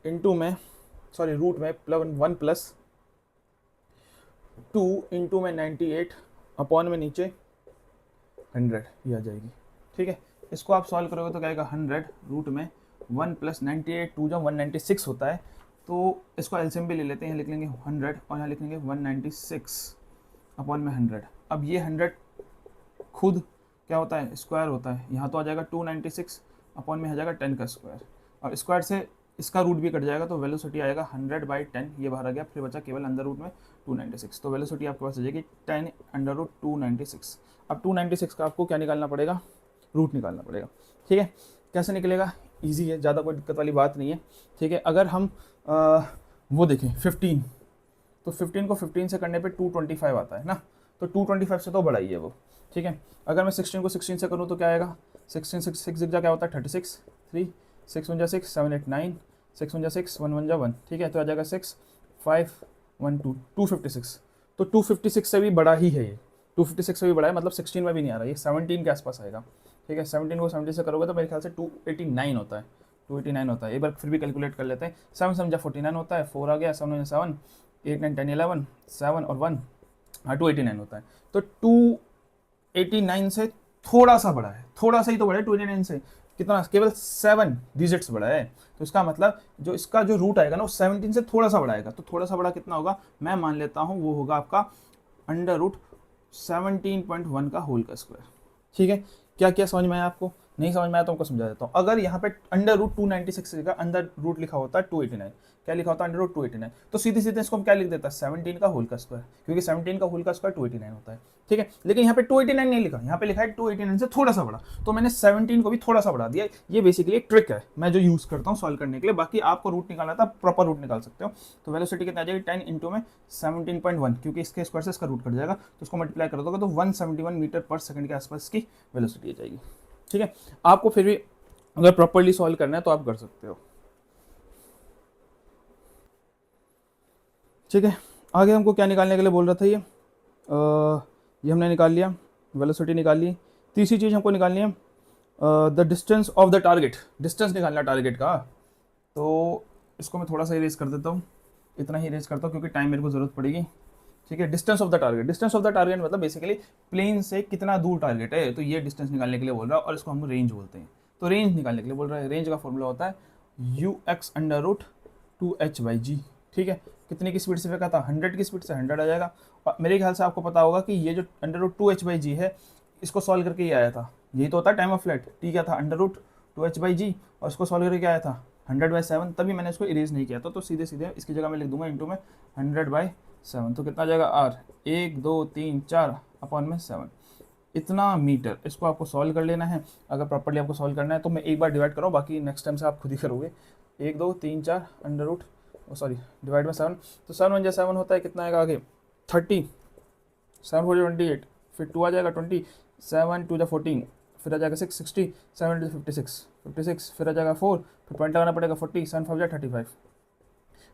इंटू में, सॉरी रूट में 1 प्लस 2 इंटू में 98 अपॉन में नीचे 100, ये आ जाएगी, ठीक है। इसको आप सॉल्व करोगे तो क्या आएगा 100 रूट में 1 प्लस 98, 2 जब 196 होता है, तो इसको एलसीएम भी ले लेते हैं, लिख लेंगे 100 और यहाँ लिख लेंगे 196 अपॉन में 100। अब ये 100 खुद क्या होता है, स्क्वायर होता है, यहाँ तो आ जाएगा 296 अपॉन में आ जाएगा 10 का स्क्वायर, और स्क्वायर से इसका रूट भी कट जाएगा तो वेलोसिटी आएगा 100/10, ये बाहर आ गया, फिर बचा केवल अंडर रूट में 296, तो वेलोसिटी आपके पास आ जाएगी 10 अंडर रूट 296। अब 296 का आपको क्या निकालना पड़ेगा, रूट निकालना पड़ेगा, ठीक है। कैसे निकलेगा, ईजी है, ज़्यादा कोई दिक्कत वाली बात नहीं है, ठीक है। अगर हम वो देखें 15, तो 15 को 15 से करने पे 225 आता है ना, तो 225 से तो बड़ा ही है वो, ठीक है। अगर मैं 16 को 16 से करूँ तो क्या आएगा, 16 6 6 क्या होता है 36, 3 6 1 जा 6 7 8 9, 6 1 जा 6 1 1 जा 1, ठीक है, तो आ जाएगा 6 5 1 2 256। तो 256 से भी बड़ा ही है ये, 256 से भी बड़ा है, मतलब 16 में भी नहीं आ रहा, ये 17 के आसपास आएगा, ठीक है। 17 को 70 से करोगे तो मेरे ख्याल से 289 होता है, 289 होता है। एक बार फिर भी कैलकुलेट कर लेते हैं, 7 7 जा 49 होता है, 4 आ गया, 7 7 8 9 10 11 7 और 1, हाँ 289 होता है। तो 289 से थोड़ा सा बड़ा है, थोड़ा सा ही तो बड़ा है 289 से, कितना, केवल 7 डिजिट्स बड़ा है। तो इसका मतलब जो इसका जो रूट आएगा ना वो 17 से थोड़ा सा बड़ा आएगा, तो थोड़ा सा बड़ा कितना होगा, मैं मान लेता हूँ वो होगा आपका अंडर रूट 17.1 का होल का स्क्वायर, ठीक है। क्या क्या समझ में आया आपको, नहीं समझ में आया तो हमको समझा देता हूँ। अगर यहाँ पे अंडर रूट 296 जगह अंडर रूट लिखा होता है 289, क्या लिखा होता है अंडर रूट 289, तो सीधे सीधे इसको हम क्या लिख देता है 17 का होल का स्क्वायर, क्योंकि 17 का होल का स्क्वायर 289 होता है, ठीक है। लेकिन यहाँ पे 289 नहीं लिखा, यहाँ पे लिखा है 289 से थोड़ा सा बड़ा, तो मैंने 17 को भी थोड़ा सा बढ़ा दिया। ये बेसिकली एक ट्रिक है मैं जो यूज करता हूँ सॉल्व करने के लिए, बाकी आपको रूट निकालना था प्रॉपर रूट निकाल सकते हो। तो वेलोसिटी कितना आ जाएगी 10 इंटू में 17.1, क्योंकि इसके स्क्वायर से इसका रूट कट जाएगा, तो उसको मल्टीप्लाई कर दोगे तो 171 मीटर पर सेकंड के आसपास की वेलोसिटी आ जाएगी, ठीक है। आपको फिर भी अगर प्रॉपर्ली सॉल्व करना है तो आप कर सकते हो, ठीक है। आगे हमको क्या निकालने के लिए बोल रहा था ये हमने निकाल लिया, वेलोसिटी निकाल ली। तीसरी चीज़ हमको निकालनी है the distance of the target, distance निकालना टारगेट का। तो इसको मैं थोड़ा सा इरेज कर देता हूँ, इतना ही इरेज करता हूँ क्योंकि टाइम मेरे को ज़रूरत पड़ेगी, ठीक है। Distance of the target, distance of the target मतलब बेसिकली प्लेन से कितना दूर टारगेट है, तो ये डिस्टेंस निकालने के लिए बोल रहा है, और इसको हम रेंज बोलते हैं। तो रेंज निकालने के लिए बोल रहा है, रेंज का फॉर्मूला होता है ux अंडर रूट 2h/g, ठीक है। कितने की स्पीड से फेंका था, 100 की स्पीड से 100 आ जाएगा। और मेरे ख्याल से आपको पता होगा कि ये जो अंडर रूट 2h/g है, इसको सॉल्व करके ये आया था, यही तो होता है टाइम ऑफ फ्लाइट, ठीक है, था अंडर रूट 2h/g, और इसको सॉल्व करके आया था 100/7, तभी मैंने इसको इरेज नहीं किया था, तो सीधे सीधे इसकी जगह मैं लिख दूंगा इंटू में 100/7, तो कितना आ जाएगा r 1 2 3 4 अपॉन में 7, इतना मीटर। इसको आपको सॉल्व कर लेना है, अगर प्रॉपर्ली आपको सॉल्व करना है तो मैं एक बार डिवाइड करो, बाकी नेक्स्ट टाइम से आप खुद ही करोगे। 1 2 3 4 अंडर रूट सॉरी डिवाइड में 7, तो 7 1 7 होता है, कितना आएगा आगे 30, 7 4 28, फिर 2 आ जाएगा 20, 7 2 14, फिर आ जाएगा 6 60, 7 56, फिर आ जाएगा 4, फिर पॉइंट लगाना पड़ेगा 40, 7 5 35,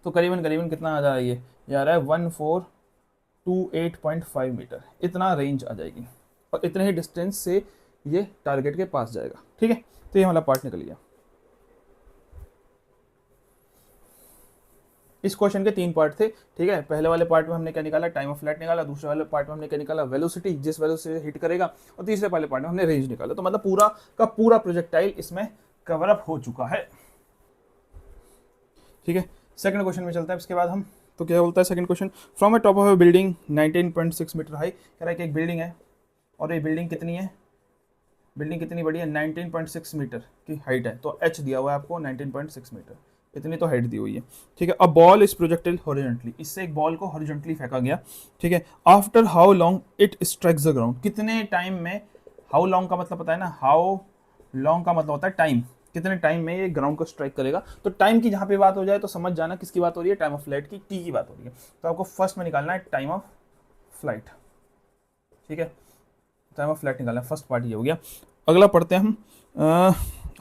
तो करीबन करीबन कितना आ जा रहा है, ये आ रहा है 1428.5 मीटर, इतना रेंज आ जाएगी, और इतने ही डिस्टेंस से ये टारगेट के पास जाएगा, ठीक है। तो ये हमारा पार्ट निकल गया। इस क्वेश्चन के 3 पार्ट थे, ठीक है। पहले वाले पार्ट में हमने क्या निकाला, टाइम ऑफ फ्लाइट निकाला, दूसरे वाले पार्ट में हमने क्या निकाला, वेलोसिटी, जिस वेलोसिटी से हिट करेगा, और तीसरे वाले पार्ट में हमने रेंज निकाला। तो मतलब पूरा का पूरा प्रोजेक्टाइल इसमें कवर अप हो चुका है, ठीक है। सेकंड क्वेश्चन में चलता है इसके बाद हम। तो क्या बोलता है second question, from a top of a building 19.6 metre high. कह रहा है कि एक बिल्डिंग है और ये बिल्डिंग कितनी है, बिल्डिंग कितनी बड़ी है, 19.6 मीटर की हाइट है। तो एच दिया हुआ है आपको 19.6 मीटर, इतनी तो हाइट दी हुई है, ठीक है। A ball is projected horizontally, इससे एक बॉल को हॉरिजॉन्टली फेंका गया, ठीक है। After how long it strikes the ground, कितने टाइम में, हाउ लॉन्ग का मतलब पता है ना, हाउ लॉन्ग का मतलब होता है टाइम, कितने टाइम में ये ग्राउंड को स्ट्राइक करेगा। तो टाइम की जहां पे बात हो जाए तो समझ जाना किसकी बात हो रही है, टाइम ऑफ फ्लाइट की, टी की बात हो रही है। तो आपको फर्स्ट में निकालना है टाइम ऑफ फ्लाइट, ठीक है। टाइम ऑफ फ्लाइट निकालना है, फर्स्ट पार्ट ये हो गया। अगला पढ़ते हैं हम,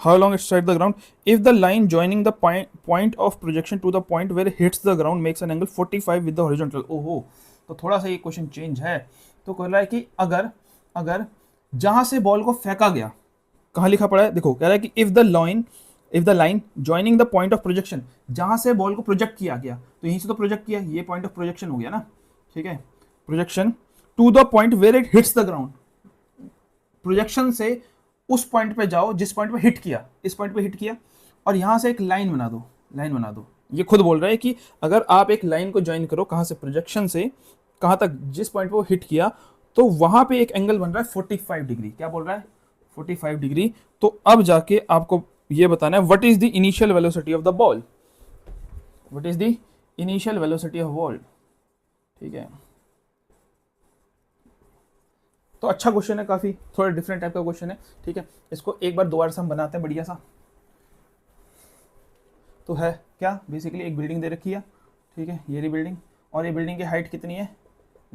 how long it strike the ground if the line joining the point of projection to the point where hits the ground makes an angle 45 with the horizontal. ओहो, तो थोड़ा सा ये क्वेश्चन चेंज है। तो कह रहा है कि अगर जहां से बॉल को फेंका गया, कहाँ लिखा पड़ा है देखो, कह रहा है कि if the line joining the point of projection, जहां से बॉल को प्रोजेक्ट किया गया, तो यहीं से तो प्रोजेक्ट किया, ये पॉइंट ऑफ प्रोजेक्शन हो गया ना, ठीक है। Projection to the point where it hits the ground, projection से उस पॉइंट पे जाओ जिस पॉइंट पे हिट किया, इस पॉइंट पे हिट किया, और यहां से एक लाइन बना दो, लाइन बना दो। ये खुद बोल रहा है कि अगर आप एक लाइन को ज्वाइन करो, कहां से, प्रोजेक्शन से कहां तक, जिस पॉइंट पे वो हिट किया, तो वहां पे एक एंगल बन रहा है 45 डिग्री। क्या बोल रहा है, 45 डिग्री। तो अब जाके आपको ये बताना है what is the initial velocity of the ball, what is the initial velocity of ball, ठीक है। तो अच्छा क्वेश्चन है, काफी थोड़ा डिफरेंट टाइप का क्वेश्चन है, ठीक है। इसको एक बार दोबारा से हम बनाते हैं बढ़िया सा। तो है क्या, बेसिकली एक बिल्डिंग दे रखी है, ठीक है, ये रही बिल्डिंग, और ये बिल्डिंग की हाइट कितनी है,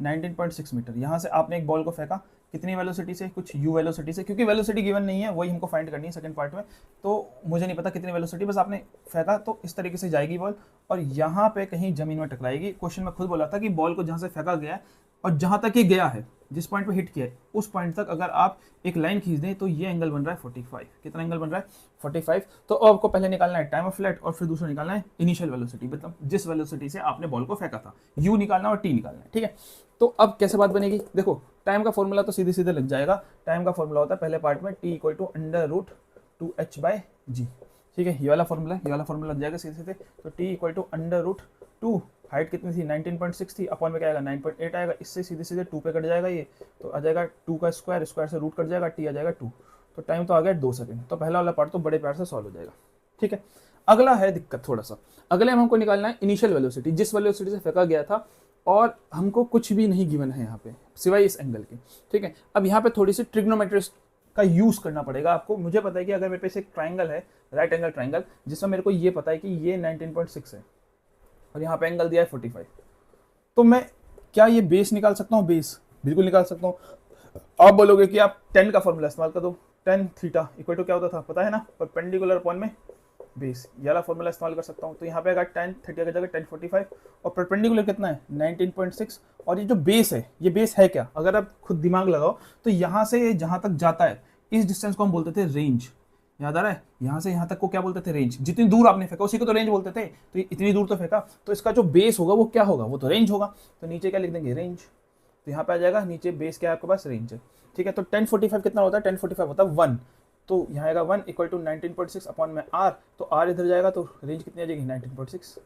19.6 मीटर। यहाँ से आपने एक बॉल को फेंका, कितनी वेलोसिटी से, कुछ यू वेलोसिटी से, क्योंकि वेलोसिटी गिवन नहीं है, वही हमको फाइंड करनी है सेकंड पार्ट में। तो मुझे नहीं पता कितनी वेलोसिटी, बस आपने फेंका तो इस तरीके से जाएगी बॉल, और यहाँ पे कहीं जमीन में टकराएगी। क्वेश्चन में खुद बोला था कि बॉल को जहाँ से फेंका गया है और जहाँ तक ये गया है, जिस पॉइंट पे हिट किया है, उस पॉइंट तक अगर आप एक लाइन खींच दें तो ये एंगल बन रहा है 45। कितना एंगल बन रहा है, 45। तो आपको पहले निकालना है टाइम ऑफ फ्लाइट, और फिर दूसरा निकालना है इनिशियल वेलोसिटी, मतलब जिस वेलोसिटी से आपने बॉल को फेंका था, यू निकालना और टी निकालना है, ठीक है। तो अब कैसे बात बनेगी, देखो टाइम का फॉर्मूला तो सीधे सीधे लग जाएगा। टाइम का फॉर्मूला होता है पहले पार्ट में टी इक्वल टू √2h/g, ठीक है। ये वाला फॉर्मूला लग जाएगा सीधे सीधे। तो टी इक्वल टू √2, हाइट कितनी थी, 19.6 थी, अपॉन में क्या आएगा, 9.8 आएगा। इससे सीधे सीधे 2 पे कट जाएगा, ये तो आ जाएगा 2 का स्क्वायर, स्क्वायर से रूट कट जाएगा, टी आ जाएगा 2। तो टाइम तो आ गया 2 सेकंड। तो पहला वाला पार्ट तो बड़े प्यार से सॉल्व हो जाएगा, ठीक है। अगला है दिक्कत थोड़ा सा, अगले में हमको निकालना है इनिशियल वेलोसिटी, जिस वेलोसिटी से फेंका गया था, और हमको कुछ भी नहीं गिवन है यहाँ पे सिवाय इस एंगल के, ठीक है। अब यहाँ पे थोड़ी सी ट्रिग्नोमेट्री का यूज करना पड़ेगा आपको। मुझे पता है कि अगर मेरे पास एक ट्राइंगल है, राइट एंगल ट्राइंगल, जिसमें मेरे को ये पता है कि ये 19.6 है और यहाँ पे एंगल दिया है 45, तो मैं क्या ये बेस निकाल सकता हूँ, बेस बिल्कुल निकाल सकता हूँ। आप बोलोगे कि आप 10 का फॉर्मूला इस्तेमाल कर दो, tan थीटा इक्वल टू क्या होता था पता है ना, परपेंडिकुलर अपॉन में बेस, ये वाला फॉर्मूला इस्तेमाल कर सकता हूँ। तो यहाँ पे अगर tan थीटा की जगह tan 45, और परपेंडिकुलर कितना है 19.6, और ये जो बेस है, ये बेस है क्या, अगर आप खुद दिमाग लगाओ तो यहाँ से जहाँ तक जाता है इस डिस्टेंस को हम बोलते थे रेंज, याद आ रहा है, यहाँ से यहाँ तक को क्या बोलते थे, रेंज। जितनी दूर आपने फेंका उसी को तो रेंज बोलते थे। तो इतनी दूर तो फेंका, तो इसका जो बेस होगा वो क्या होगा, वो तो रेंज होगा। तो नीचे क्या लिख देंगे, रेंज। तो यहाँ पे आ जाएगा नीचे बेस क्या है आपके पास, रेंज है, ठीक है। तो 1045 कितना होता है, 1045 होता है 1, तो यहाँ आएगा 1 इक्वल टू 19.6 अपॉन में r, तो r इधर जाएगा तो रेंज कितनी आ जाएगी 19.6।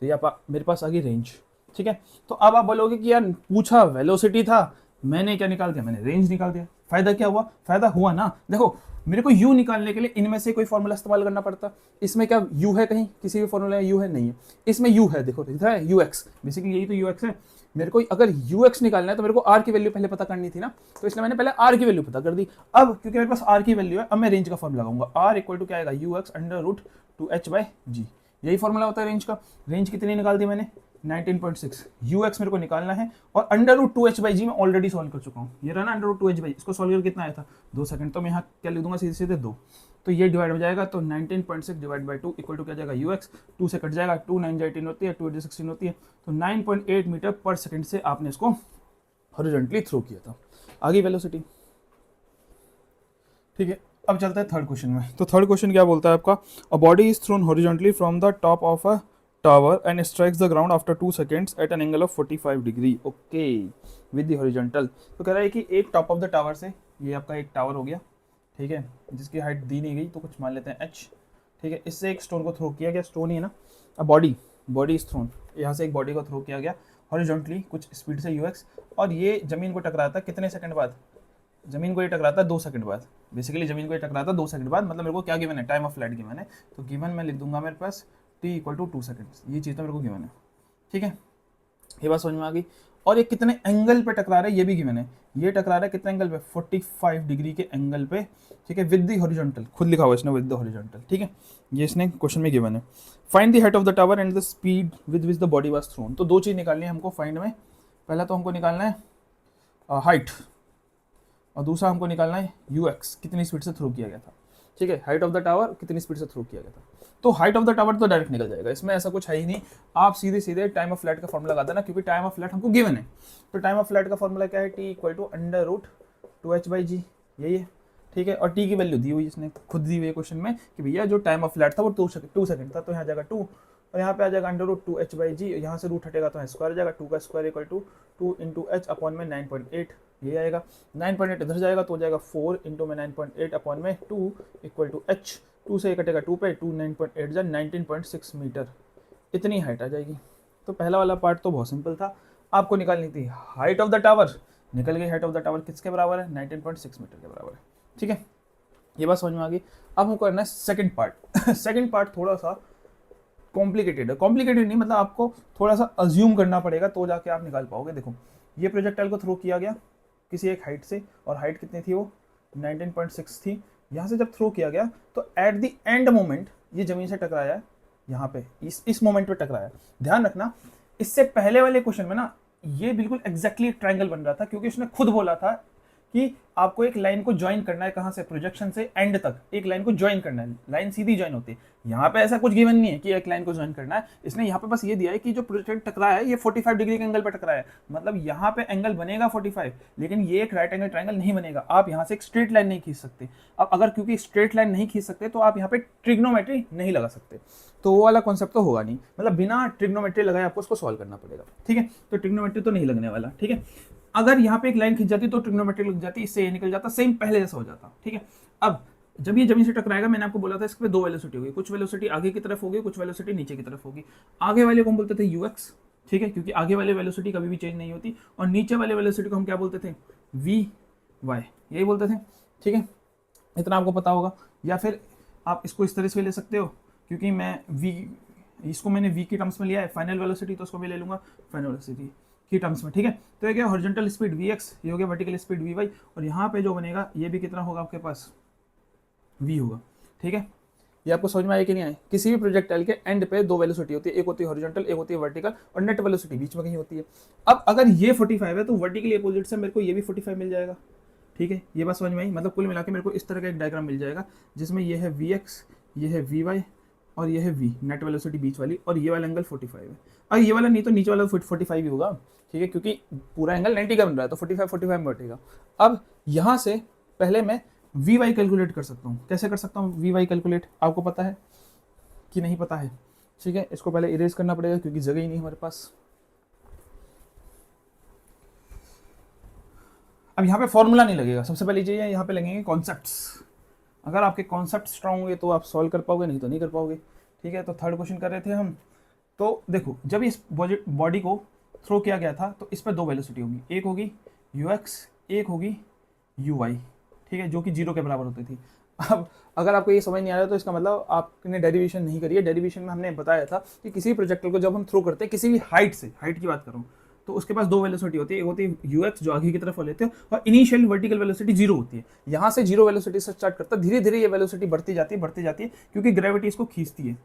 तो ये मेरे पास आ गई रेंज, ठीक है। तो अब आप बोलोगे कि यार पूछा वेलोसिटी था, मैंने क्या निकाल दिया, मैंने रेंज निकाल दिया। फायदा क्या हुआ, फायदा हुआ ना। देखो मेरे को u निकालने के लिए इनमें से कोई फॉर्मूला इस्तेमाल करना पड़ता। इसमें क्या u है, कहीं किसी भी फॉर्मूला में u है, नहीं है। इसमें u है, देखो इधर है ux, बेसिकली यही तो ux है। मेरे को अगर ux निकालना है तो मेरे को r की वैल्यू पहले पता करनी थी ना, तो इसलिए मैंने पहले r की वैल्यू पता कर दी। अब क्योंकि मेरे पास r की वैल्यू है, अब मैं रेंज का फॉर्मूला लगाऊंगा, r इक्वल टू क्या आएगा, ux अंडर रूट 2h/g। यही फॉर्मूला होता है रेंज का। रेंज कितनी निकाल दी मैंने, 19.6, ux मेरे को निकालना है, और अंडर रूट 2h/g मैं ऑलरेडी सॉल्व कर चुका हूँ। ये रहा ना अंडर रूट 2h/g, इसको सॉल्व कर कितना आया था 2 सेकंड। तो मैं यहाँ क्या लिख दूंगा, सीधे सीधे 2, तो ये डिवाइड हो जाएगा। तो 19.6 डिवाइड बाई 2 इक्वल टू क्या जाएगा, ux, 2 से कट जाएगा, 2 9 18 होती है, 2 8 16 होती है। तो 9.8 मीटर पर सेकंड से आपने इसको हॉरिजॉन्टली थ्रो किया था। आगे वेलोसिटी, ठीक है। अब चलता है थर्ड क्वेश्चन में। तो थर्ड क्वेश्चन क्या बोलता है आपका, a body is throne horizontally from the top of a tower and strikes the ground after 2 seconds at an angle of 45 degree. Okay, with the horizontal. तो कह रहा है कि एक टॉप ऑफ द टावर से, ये आपका एक टावर हो गया, ठीक है, जिसकी हाइट दी नहीं गई तो कुछ मान लेते हैं h, ठीक है, इससे एक स्टोन को थ्रो किया गया, स्टोन ही है ना, अब बॉडी इज थ्रोन, यहाँ से एक बॉडी को थ्रो किया गया हॉरिजॉन्टली कुछ स्पीड से ux, और ये जमीन को टकराता कितने सेकंड बाद, जमीन को ये टकराता 2 सेकंड बाद, बेसिकली जमीन को ये टकराता 2 सेकंड बाद, मतलब मेरे को क्या गिवन है, टाइम ऑफ फ्लाइट गिवन है, तो गिवन मैं लिख दूंगा मेरे पास t इक्वल टू 2 सेकंड्स, ये चीज़ तो मेरे को गिवन है, ठीक है, ये बात समझ में आ गई। और ये कितने एंगल पे टकरा रहा है ये भी गिवन है, ये टकरा रहा है कितने एंगल पे, 45 डिग्री के एंगल पे, ठीक है, विद द हॉरिजॉन्टल, खुद लिखा हुआ इसने विद द हॉरिजॉन्टल, ठीक है, ये इसने क्वेश्चन में गिवन है। Find the height of the tower and the speed with which the body was thrown, तो दो चीज़ निकालनी है हमको फाइंड में, पहला तो हमको निकालना है हाइट, और दूसरा हमको निकालना है ux, कितनी स्पीड से थ्रो किया गया था, ठीक है, हाइट ऑफ द टावर कितनी स्पीड से थ्रो किया गया था। तो हाइट ऑफ द टावर तो डायरेक्ट निकल जाएगा, इसमें ऐसा कुछ है ही नहीं, आप सीधे सीधे टाइम ऑफ फ्लाइट का फॉर्मूला लगा देना, क्योंकि टाइम ऑफ फ्लाइट हमको गिवन है, तो टाइम ऑफ फ्लाइट का फॉर्मूला क्या है, t equal to under root 2h/g, यही है, ठीक है, और t की वैल्यू दी हुई इसने खुद दी हुई है क्वेश्चन में कि भैया जो टाइम ऑफ फ्लाइट था वो 2 सेकंड था, तो यहाँ जाएगा 2 और यहाँ पे आ जाएगा अंडर रूट 2h/g, यहाँ से रूट हटेगा तो स्क्वायर आ जाएगा, 2 का square equal to 2 into H upon में 9.8, ये आएगा 9.8 इधर जाएगा तो हो जाएगा 4 इंटू में 9.8 अपॉन में 2 इक्वल टू एच, 2 से कटेगा 2 पे, 2 9.8 जा 19.6 मीटर, इतनी हाइट आ जाएगी। तो पहला वाला पार्ट तो बहुत सिंपल था, आपको निकालनी थी हाइट ऑफ द टावर, निकल गई हाइट ऑफ द टावर किसके बराबर है, 19.6 मीटर के बराबर है, ठीक है, ये बात समझ में आ गई। अब हमको करना है सेकंड पार्ट सेकंड पार्ट थोड़ा सा कॉम्प्लिकेटेड है, कॉम्प्लिकेटेड नहीं मतलब आपको थोड़ा सा अज्यूम करना पड़ेगा तो जाके आप निकाल पाओगे। देखो ये प्रोजेक्टाइल को थ्रो किया गया किसी एक हाइट से, और हाइट कितनी थी वो 19.6 थी, यहाँ से जब थ्रो किया गया तो एट द एंड मोमेंट ये जमीन से टकराया है, यहाँ पे इस मोमेंट पे टकराया। ध्यान रखना इससे पहले वाले क्वेश्चन में ना ये बिल्कुल एग्जैक्टली ट्रायंगल बन रहा था, क्योंकि उसने खुद बोला था कि आपको एक लाइन को ज्वाइन करना है, कहाँ से, प्रोजेक्शन से एंड तक एक लाइन को ज्वाइन करना है, लाइन सीधी ज्वाइन होती है। यहाँ पे ऐसा कुछ गिवन नहीं है कि एक लाइन को ज्वाइन करना है, इसने यहाँ पे बस ये दिया है कि जो प्रोजेक्ट टकराया है ये 45 डिग्री के एंगल पे टकराया है, मतलब यहाँ पे एंगल बनेगा 45, लेकिन ये एक राइट एंगल ट्रायंगल नहीं बनेगा, आप यहाँ से एक स्ट्रेट लाइन नहीं खींच सकते। अब अगर क्योंकि स्ट्रेट लाइन नहीं खींच सकते तो आप यहाँ पे ट्रिग्नोमेट्री नहीं लगा सकते, तो वो वाला कॉन्सेप्ट तो होगा नहीं, मतलब बिना ट्रिग्नोमेट्री लगाए आपको उसको सॉल्व करना पड़ेगा, ठीक है, तो ट्रिग्नोमेट्री तो नहीं लगने वाला, ठीक है। अगर यहाँ पे एक लाइन खिंच जाती तो ट्रिग्नोमेट्री लग जाती, इससे ये निकल जाता, सेम पहले जैसा हो जाता, ठीक है। अब जब ये जमीन से टकराएगा, मैंने आपको बोला था इसके पे दो वेलोसिटी होगी, कुछ वेलोसिटी आगे की तरफ होगी, कुछ वेलोसिटी नीचे की तरफ होगी। आगे वाले को हम बोलते थे ux, ठीक है, क्योंकि आगे वाले वेलोसिटी कभी भी चेंज नहीं होती, और नीचे वाले वेलोसिटी को हम क्या बोलते थे, vy, यही बोलते थे, ठीक है, इतना आपको पता होगा। या फिर आप इसको इस तरह से ले सकते हो, क्योंकि मैं इसको मैंने v की टर्म्स में लिया है, फाइनल वेलोसिटी तो उसको मैं ले लूंगा फाइनल वेलोसिटी की टर्म्स में, ठीक है। तो ये क्या हॉरिजॉन्टल स्पीड vx, ये हो गया वर्टिकल स्पीड vy, और यहाँ पे जो बनेगा ये भी कितना होगा आपके पास, v होगा, ठीक है। ये आपको समझ में आया कि नहीं आया? किसी भी प्रोजेक्टाइल के एंड पे दो वेलोसिटी होती है, एक होती है हॉरिजॉन्टल, एक होती है वर्टिकल, और नेट वेलोसिटी बीच में कहीं होती है। अब अगर ये 45 है तो वर्टिकली अपोजिट से मेरे को ये भी 45 मिल जाएगा, ठीक है, ये बात समझ में आई। मतलब कुल मिला के मेरे को इस तरह का एक डायग्राम मिल जाएगा जिसमें ये है vx, ये है vy, और ये है v, नेट वेलोसिटी बीच वाली, और ये वाला एंगल 45 है। और ये वाला नहीं तो नीचे वाला 45 ही होगा, ठीक है, क्योंकि पूरा एंगल 90 का बन रहा है, तो 45 में बैठेगा। अब यहाँ से पहले मैं vy कैलकुलेट कर सकता हूँ, कैसे कर सकता हूँ vy कैलकुलेट, आपको पता है कि नहीं पता है, ठीक है। इसको पहले इरेज करना पड़ेगा क्योंकि जगह ही नहीं हमारे पास। अब यहाँ पे फॉर्मूला नहीं लगेगा, सबसे पहली चीज़ है यहाँ पे लगेंगे कॉन्सेप्ट्स। अगर आपके कॉन्सेप्ट स्ट्रांग हुए तो आप सॉल्व कर पाओगे, नहीं तो नहीं कर पाओगे, ठीक है। तो थर्ड क्वेश्चन कर रहे थे हम, तो देखो जब इस बॉडी को थ्रो किया गया था तो इस पर दो वेलोसिटी होगी, एक होगी ux, एक होगी uy, ठीक है, जो कि 0 के बराबर होती थी। अब अगर आपको ये समझ नहीं आ रहा तो इसका मतलब आपने डेरिवेशन नहीं करी है। डेरिवेशन में हमने बताया था कि किसी प्रोजेक्टाइल को जब हम थ्रो करते हैं किसी भी हाइट से, हाइट की बात करूँ तो उसके पास दो वेलोसिटी होती है, एक होती है ux जो आगे की तरफ लेते हो, और इनिशियल वर्टिकल वेलोसिटी 0 होती है। यहाँ से 0 वेलोसिटी से स्टार्ट करता है, धीरे धीरे ये वेलोसिटी बढ़ती जाती है क्योंकि ग्रेविटी इसको खींचती है,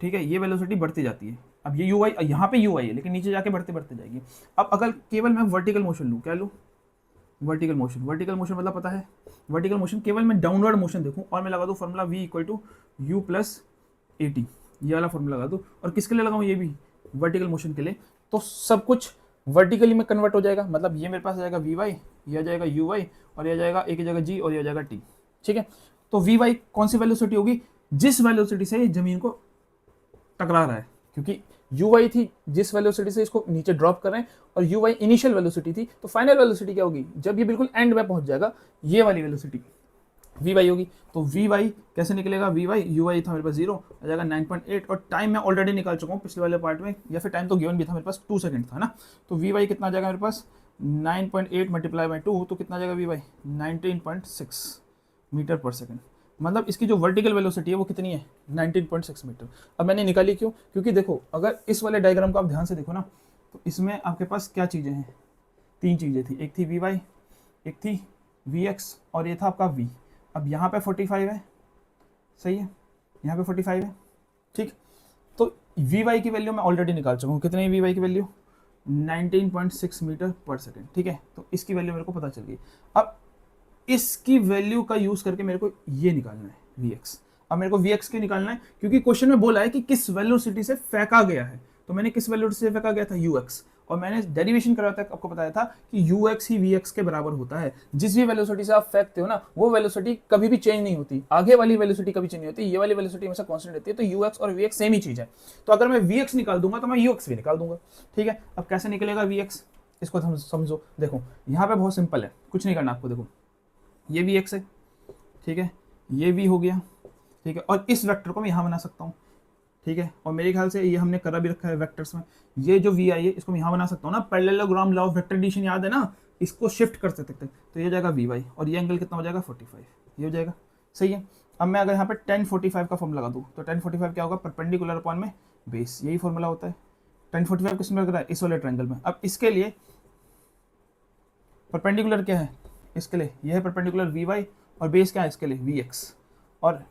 ठीक है, ये वेलोसिटी बढ़ती जाती है। अब ये uy, यहाँ पे uy है लेकिन नीचे जाके बढ़ते जाएगी। अब अगर केवल मैं वर्टिकल मोशन लूँ, क्या लूँ, वर्टिकल मोशन मतलब पता है, वर्टिकल मोशन केवल मैं डाउनवर्ड मोशन देखूं और मैं लगा दूं formula v equal to U plus A T, ये वाला फॉर्मूला लगा दूं, और किसके लिए लगाऊं, ये भी वर्टिकल मोशन के लिए, तो सब कुछ वर्टिकली में कन्वर्ट हो जाएगा। मतलब ये मेरे पास आ जाएगा vy, ये आ जाएगा uy, और ये आ जाएगा एक जगह g और ये आ जाएगा t, ठीक है। तो vy कौन सी वेलोसिटी होगी, जिस वेलोसिटी से जमीन को टकरा रहा है, क्योंकि यू वाई थी जिस वेलोसिटी से इसको नीचे ड्रॉप कर रहे हैं, और यू वाई इनिशियल वेलोसिटी थी, तो फाइनल वेलोसिटी क्या होगी जब ये बिल्कुल एंड में पहुंच जाएगा, ये वाली वेलोसिटी वी वाई होगी। तो वी वाई कैसे निकलेगा, वी वाई यू वाई था मेरे पास 0 आ जाएगा 9.8, और टाइम मैं ऑलरेडी निकाल चुका हूँ पिछले वाले पार्ट में, या फिर टाइम तो गिवन भी था मेरे पास 2 सेकंड था ना। तो वी वाई कितना आ जाएगा मेरे पास 9.8 मल्टीप्लाई बाई 2, तो कितना आ जाएगा वी वाई 19.6 मीटर पर सेकंड। मतलब इसकी जो वर्टिकल वेलोसिटी है वो कितनी है 19.6 मीटर। अब मैंने निकाली क्यों, क्योंकि देखो अगर इस वाले डायग्राम को आप ध्यान से देखो ना, तो इसमें आपके पास क्या चीज़ें हैं, 3 चीज़ें थी, एक थी वी वाई, एक थी वी एक्स, और ये था आपका वी। अब यहाँ पे 45 है, सही है, यहाँ पे 45 है, ठीक। तो वी वाई की वैल्यू मैं ऑलरेडी निकाल चुका हूँ, कितनी वी वाई की वैल्यू 19.6 मीटर पर सेकेंड, ठीक है। तो इसकी वैल्यू मेरे को पता चल गई। अब इसकी वैल्यू का यूज़ करके मेरे को ये निकालना है वी एक्स। अब मेरे को वी एक्स क्यों निकालना है, क्योंकि क्वेश्चन में बोला है कि किस वेलोसिटी से फेंका गया है, तो मैंने किस वेलोसिटी से फेंका गया था यू एक्स, और मैंने डेरिवेशन करवाया था, आपको बताया था कि यू एक्स ही वी एक्स के बराबर होता है। जिस भी वेलोसिटी से आप फेंकते हो ना, वो वेलोसिटी कभी भी चेंज नहीं होती, आगे वाली वेलोसिटी कभी चेंज नहीं होती, ये वाली वेलोसिटी हमेशा कांस्टेंट रहती है। तो यू एक्स और वी एक्स सेम ही चीज़ है। तो अगर मैं वी एक्स निकाल दूंगा तो मैं यू एक्स भी निकाल दूंगा, ठीक है। अब कैसे निकलेगा वी एक्स, इसको समझो। देखो यहाँ पे बहुत सिंपल है, कुछ नहीं करना आपको। देखो ये वी एक्स है, ठीक है, ये वी हो गया, ठीक है, और इस वेक्टर को मैं यहाँ बना सकता हूँ, ठीक है। और मेरे ख्याल से ये हमने करा भी रखा है वेक्टर्स में, ये जो वी आई है इसको मैं यहाँ बना सकता हूँ ना, parallelogram law of vector addition याद है ना, इसको शिफ्ट कर सकते थे। तो ये जाएगा वी वाई, और ये एंगल कितना हो जाएगा 45, ये हो जाएगा, सही है। अब मैं अगर यहाँ पे 1045 का फॉर्मूला लगा दूँ, तो 1045 क्या होगा, परपेंडिकुलर अपॉन में बेस, यही फॉर्मूला होता है। 1045 किस में लग रहा है, इस वाले ट्रायंगल में। अब इसके लिए परपेंडिकुलर क्या है, इसके लिए यह है परपेंडिकुलर वी वाई, और बेस क्या है इसके लिए वी एक्स। और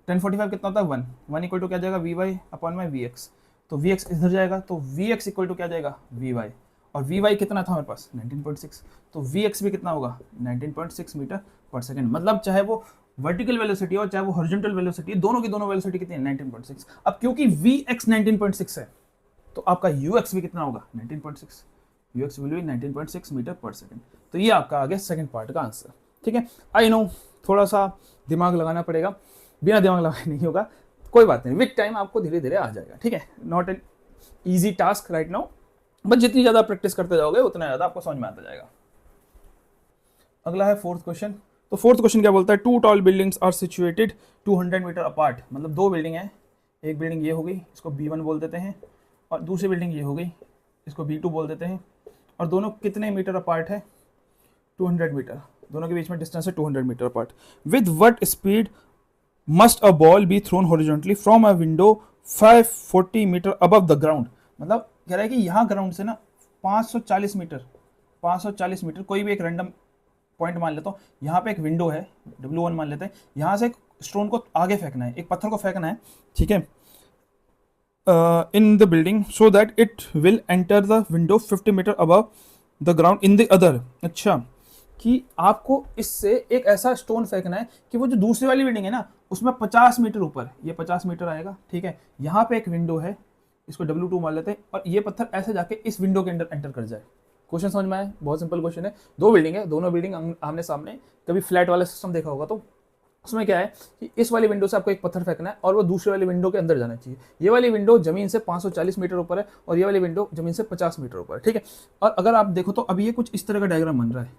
1045 कितना होता है 1 इक्वल टू क्या जाएगा वी वाई अपॉन में वी एक्स। तो वी एक्स इधर जाएगा, तो वी एक्स इक्वल टू क्या जाएगा वी वाई, और वी वाई कितना था हमारे पास 19.6, तो वी एक्स भी कितना होगा 19.6 मीटर पर सेकेंड। मतलब चाहे वो वर्टिकल वेलोसिटी हो चाहे वो हॉरिजॉन्टल वेलोसिटी, दोनों की दोनों वेलोसिटी कितनी है 19.6। अब क्योंकि वी एक्स 19.6 है, तो आपका यू एक्स भी कितना होगा 19.6, U X will be 19.6 metre पर सेकेंड। तो ये आपका आ गया सेकंड पार्ट का आंसर, ठीक है। आई नो थोड़ा सा दिमाग लगाना पड़ेगा, बिना दिमाग लगाए नहीं होगा, कोई बात नहीं, विद टाइम आपको धीरे धीरे आ जाएगा, ठीक है। Not an easy task right now, but जितनी ज़्यादा प्रैक्टिस करते जाओगे उतना ज़्यादा आपको समझ में आता जाएगा। अगला है फोर्थ क्वेश्चन। तो फोर्थ क्वेश्चन क्या बोलता है, 2 tall buildings are situated 200 metre apart. मतलब 2 बिल्डिंग है, एक बिल्डिंग ये हो गई, इसको B1 बोल देते हैं, और दूसरी बिल्डिंग ये हो गई, इसको B2 बोल देते हैं, और दोनों कितने मीटर अपार्ट है 200 मीटर, दोनों के बीच में डिस्टेंस है 200 metre apart. With what speed must a ball be thrown horizontally from a window 540 metre above the ground. मतलब कह रहा है कि यहाँ ग्राउंड से ना 540 मीटर कोई भी एक रैंडम पॉइंट मान लेता हूँ, यहाँ पे एक विंडो है W1 मान लेते हैं, यहाँ से एक स्टोन को आगे फेंकना है, एक पत्थर को फेंकना है, ठीक है, in the building so that it will enter the window 50 metre above the ground in the other. अच्छा, कि आपको इससे एक ऐसा स्टोन फेंकना है कि वो जो दूसरी वाली बिल्डिंग है ना उसमें 50 मीटर ऊपर, ये 50 मीटर आएगा, ठीक है। यहाँ पे एक विंडो है, इसको W2 मान लेते हैं, और ये पत्थर ऐसे जाके इस विंडो के अंदर एंटर कर जाए। क्वेश्चन समझ में आया, बहुत सिंपल क्वेश्चन है। 2 बिल्डिंग है, दोनों बिल्डिंग आमने सामने, कभी फ्लैट वाला सिस्टम देखा होगा, तो उसमें क्या है कि इस वाली विंडो से आपको एक पत्थर फेंकना है और वो दूसरी वाली विंडो के अंदर जाना चाहिए। ये वाली विंडो जमीन से 540 मीटर ऊपर है और ये वाली विंडो जमीन से 50 मीटर ऊपर है, ठीक है। और अगर आप देखो तो अभी ये कुछ इस तरह का डायग्राम बन रहा है,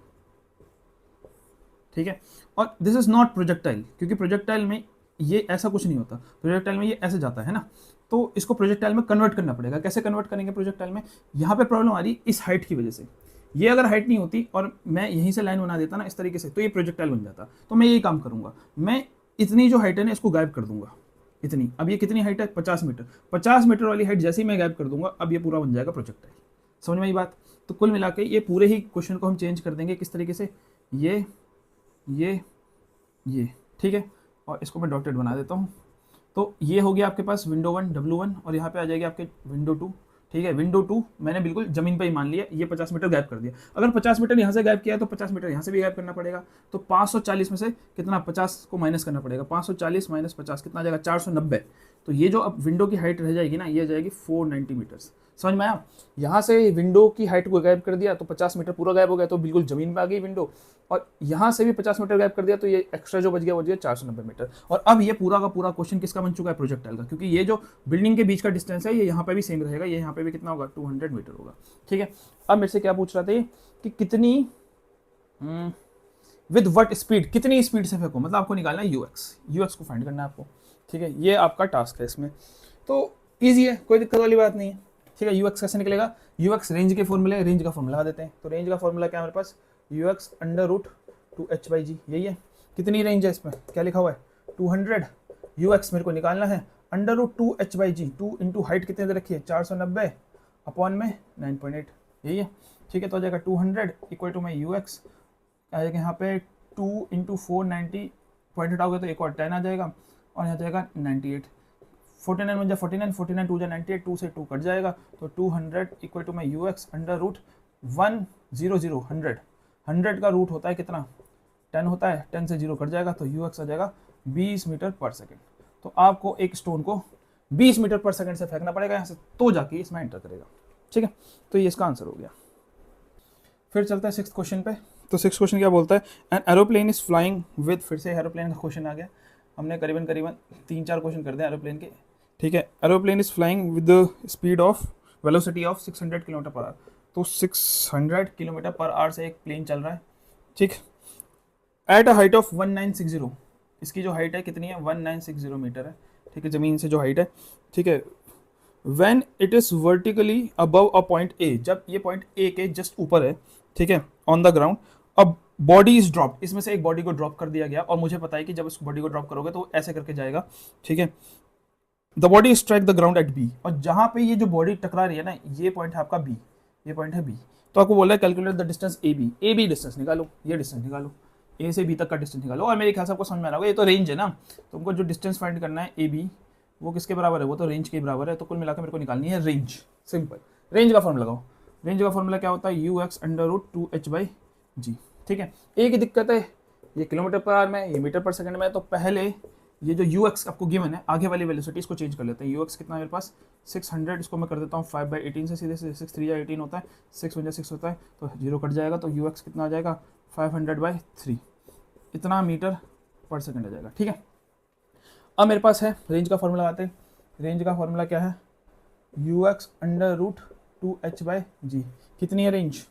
ठीक है। और दिस इज नॉट प्रोजेक्टाइल, क्योंकि प्रोजेक्टाइल में ये ऐसा कुछ नहीं होता, प्रोजेक्टाइल में ये ऐसे जाता है ना, तो इसको प्रोजेक्टाइल में कन्वर्ट करना पड़ेगा। कैसे कन्वर्ट करेंगे प्रोजेक्टाइल में, यहाँ पे प्रॉब्लम आ रही इस हाइट की वजह से, ये अगर हाइट नहीं होती और मैं यहीं से लाइन बना देता ना इस तरीके से, तो ये प्रोजेक्टाइल बन जाता। तो मैं यही काम करूंगा, मैं इतनी जो हाइट है ना इसको गायब कर दूंगा, इतनी। अब ये कितनी हाइट है 50 मीटर, 50 मीटर वाली हाइट जैसे ही मैं गायब कर दूंगा, अब ये पूरा बन जाएगा प्रोजेक्टाइल। समझ में आई बात। तो कुल मिला के ये पूरे ही क्वेश्चन को हम चेंज कर देंगे किस तरीके से, ये ठीक है, और इसको मैं डॉटेड बना देता हूँ। तो ये हो गया आपके पास विंडो 1 W1, और यहाँ पे आ जाएगी आपके विंडो 2, ठीक है, विंडो 2 मैंने बिल्कुल जमीन पे ही मान लिया, ये 50 मीटर गैप कर दिया। अगर 50 मीटर यहाँ से गैप किया है तो 50 मीटर यहाँ से भी गैप करना पड़ेगा। तो 540 में से कितना 50 को माइनस करना पड़ेगा, 540 माइनस 50 कितना आ जाएगा 490। तो ये जो अब विंडो की हाइट रह जाएगी ना, ये जाएगी 490 मीटर्स। समझ में आया? यहाँ से विंडो की हाइट को गैप कर दिया तो 50 मीटर पूरा गैप हो गया, तो बिल्कुल जमीन पे आ गई विंडो। और यहाँ से भी 50 मीटर गैप कर दिया तो ये एक्स्ट्रा जो बच गया 490 मीटर। और अब ये पूरा का पूरा क्वेश्चन किसका बन चुका है, प्रोजेक्टाइल का, क्योंकि ये जो बिल्डिंग के बीच का डिस्टेंस है ये यहाँ पे भी सेम रहेगा, ये यहाँ पे भी कितना होगा 200 मीटर होगा। ठीक है, अब मेरे से क्या पूछ रहा था कि कितनी विद व्हाट स्पीड, कितनी स्पीड से फेंको, मतलब आपको निकालना है यूएक्स को फाइंड करना है आपको। ठीक है, ये आपका टास्क है इसमें, तो ईजी है, कोई दिक्कत वाली बात नहीं है। ठीक है, यूएक्स कैसे निकलेगा, यूएक्स रेंज के फॉर्मूले, रेंज का फॉर्मूला लगा देते हैं। तो रेंज का फॉर्मूला क्या है हमारे पास, यूएक्स √2h/g, यही है। कितनी रेंज है इसमें, क्या लिखा हुआ है 200। यूएक्स मेरे को निकालना है √2h/g, 2 इंटू हाइट कितने दे रखी है 490 अपॉन में 9.8, यही है। ठीक है, तो आ जाएगा 200 इक्वल टू में यूएक्स आ जाएगा यहाँ पे 2 इंटू 490, पॉइंट हटाओगे तो एक और 10 आ जाएगा, और यहाँ जाएगा 98। 49 में जा 49, 49 2 जा 98, 2 से 2 कट जाएगा, तो 200 इक्वल टू में यूएक्स √100, 100 का रूट होता है कितना 10 होता है, 10 से 0 कट जाएगा, तो यूएक्स आ जाएगा 20 मीटर पर सेकेंड। तो आपको एक स्टोन को 20 मीटर पर सेकेंड से फेंकना पड़ेगा यहाँ से, तो जाके इसमें एंटर करेगा। ठीक है, तो ये इसका आंसर हो गया। फिर चलता है 6th क्वेश्चन पे। तो 6th क्वेश्चन क्या बोलता है, an aeroplane is flying with, फिर से एरोप्लेन का क्वेश्चन आ गया। हमने करीबन 3-4 क्वेश्चन कर दिए एरोप्लेन के। ठीक है, aeroplane is flying with the speed of velocity of 600 kilometre per hour. तो 600 किलोमीटर पर आवर से एक प्लेन चल रहा है। ठीक, एट अ हाइट ऑफ 1960, इसकी जो हाइट है कितनी है 1960 मीटर है। ठीक है, ज़मीन से जो हाइट है। ठीक है, when it is vertically above a point A, जब ये पॉइंट ए के जस्ट ऊपर है, ठीक है, ऑन द ग्राउंड, अब बॉडी इज ड्रॉप, इसमें से एक बॉडी को ड्रॉप कर दिया गया, और मुझे पता है कि जब इस बॉडी को ड्रॉप करोगे तो ऐसे करके जाएगा। ठीक है, the body strike the ground at B, और जहाँ पे ये जो बॉडी टकरा रही है ना, ये पॉइंट है आपका बी, ये पॉइंट है बी। तो आपको बोला है calculate the distance A B distance निकालो, ये डिस्टेंस निकालो, ए से बी तक का डिस्टेंस निकालो। और मेरे ख्याल से आपको समझ में आ रहा होगा, ये तो रेंज है ना, तो हमको जो डिस्टेंस फाइंड करना है ए बी, वो किसके बराबर है, वो तो रेंज के बराबर है। तो कुल मिलाकर मेरे को निकालनी है रेंज। सिंपल, रेंज का फॉर्मूला लगाओ। रेंज का फॉर्मूला क्या होता है, यूएक्स √2h/g। ठीक है, एक ही दिक्कत है, ये किलोमीटर पर आवर में, ये मीटर पर सेकंड में। तो पहले ये जो यूएक्स आपको गिवन है, आगे वाली वेलोसिटी, इसको चेंज कर लेते हैं। यूएक्स कितना है मेरे पास 600, इसको मैं कर देता हूँ 5/18 से, सीधे से 6 3 18 होता है, 6 1 6 होता है, तो 0 कट जाएगा, तो यूएक्स कितना आ जाएगा 500/3, इतना मीटर पर सेकंड आ जाएगा। ठीक है, अब मेरे पास है रेंज का फॉर्मूला लगाते हैं। रेंज का फॉर्मूला क्या है, यूएक्स √2h/g। कितनी है रेंज,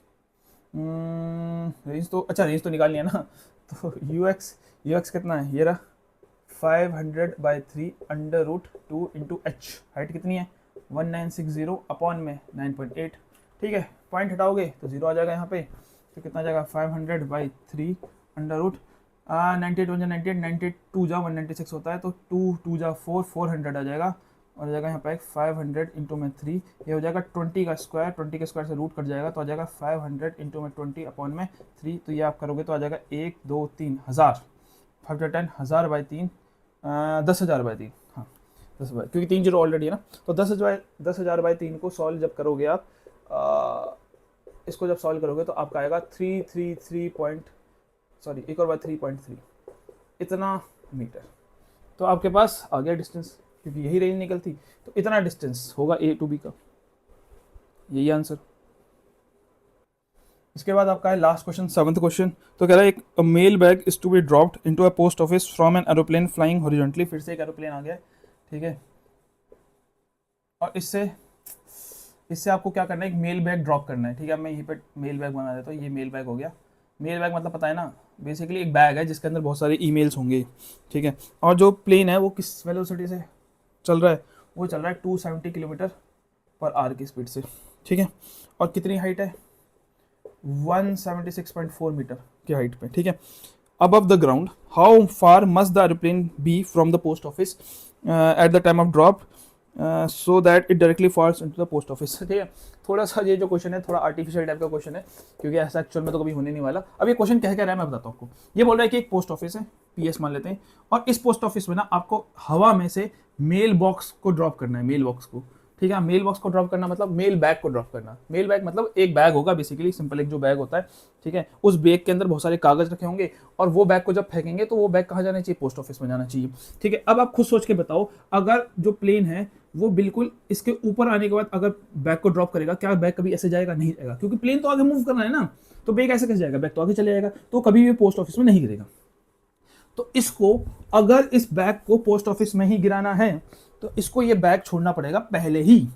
रेंज तो अच्छा, रेंज तो निकालनी है ना, तो यूएक्स कितना है, ये रहा 500/3 √2 इंटू एच, हाइट कितनी है 1960 अपॉन में 9.8। ठीक है, पॉइंट हटाओगे तो 0 आ जाएगा यहाँ पे, तो कितना आ जाएगा 500/3 98 1 98 98 2 जा 196 होता है, तो 2 2 जा 4 400 आ जाएगा, और आ जाएगा यहाँ पे 500 इंटू में 3, ये हो जाएगा 20 का स्क्वायर, 20 के स्क्वायर से रूट कट जाएगा, तो आ जाएगा 500 इंटू में 20 अपॉन में 3। तो ये आप करोगे तो आ जाएगा 1 2 3 हज़ार, 5 10 1000/3, 10,000/3, हाँ 10,000, क्योंकि 3 जीरो ऑलरेडी है ना। तो 10,000/3 को सॉल्व जब करोगे आप, इसको जब सॉल्व करोगे तो आपका आएगा 3.3 इतना मीटर। तो आपके पास आ गया डिस्टेंस, क्योंकि यही रेंज निकलती, तो इतना डिस्टेंस होगा ए टू बी का, यही आंसर। इसके बाद आपका है लास्ट क्वेश्चन, 7th क्वेश्चन। तो कह रहा है एक mail bag is to be dropped into a post office from an aeroplane flying horizontally. फिर से एक एरोप्लेन आ गया, ठीक है, और इससे आपको क्या करना है, एक मेल बैग ड्रॉप करना है। ठीक है, मैं यहीं पे मेल बैग बना देता हूँ, ये मेल बैग हो गया। मेल बैग मतलब पता है ना, बेसिकली एक बैग है जिसके अंदर बहुत सारे ईमेल्स होंगे। ठीक है, और जो प्लेन है वो किस वेलोसिटी से चल रहा है, वो चल रहा है 270 किलोमीटर पर आवर की स्पीड से। ठीक है, और कितनी हाइट है 176.4 मीटर की हाइट पे। ठीक है, above the ground, how far must the airplane be from the post office at the time of drop so that it directly falls into the post office। ठीक है, थोड़ा सा ये जो क्वेश्चन है थोड़ा आर्टिफिशियल टाइप का क्वेश्चन है, क्योंकि ऐसा एक्चुअल में तो कभी होने नहीं वाला। अब ये क्वेश्चन कह रहा है मैं बताता हूँ आपको। ये बोल रहा है कि एक पोस्ट ऑफिस है, पीएस मान लेते हैं, और इस पोस्ट ऑफिस में ना आपको हवा में से मेल बॉक्स को ड्रॉप करना है, मेल बॉक्स को। ठीक है। मेल बॉक्स को ड्रॉप करना मतलब मेल बैग को ड्रॉप करना। मेल बैग मतलब एक बैग होगा बेसिकली, सिंपल एक जो बैग होता है, ठीक है। उस बैग के अंदर बहुत सारे कागज रखे होंगे और वो बैग को जब फेंकेंगे तो वो बैग कहाँ जाना चाहिए, पोस्ट ऑफिस में जाना चाहिए, ठीक है। अब आप खुद सोच के बताओ, अगर जो प्लेन है वो बिल्कुल इसके ऊपर आने के बाद अगर बैग को ड्रॉप करेगा, क्या बैग कभी ऐसे जाएगा, नहीं जाएगा, क्योंकि प्लेन तो आगे मूव करना है ना, तो बैग ऐसे कैसे जाएगा, बैग तो आगे चले जाएगा, तो कभी भी पोस्ट ऑफिस में नहीं गिरेगा। तो इसको अगर इस बैग को पोस्ट ऑफिस में ही गिराना है तो इसको ये बैग छोड़ना पड़ेगा पहले ही,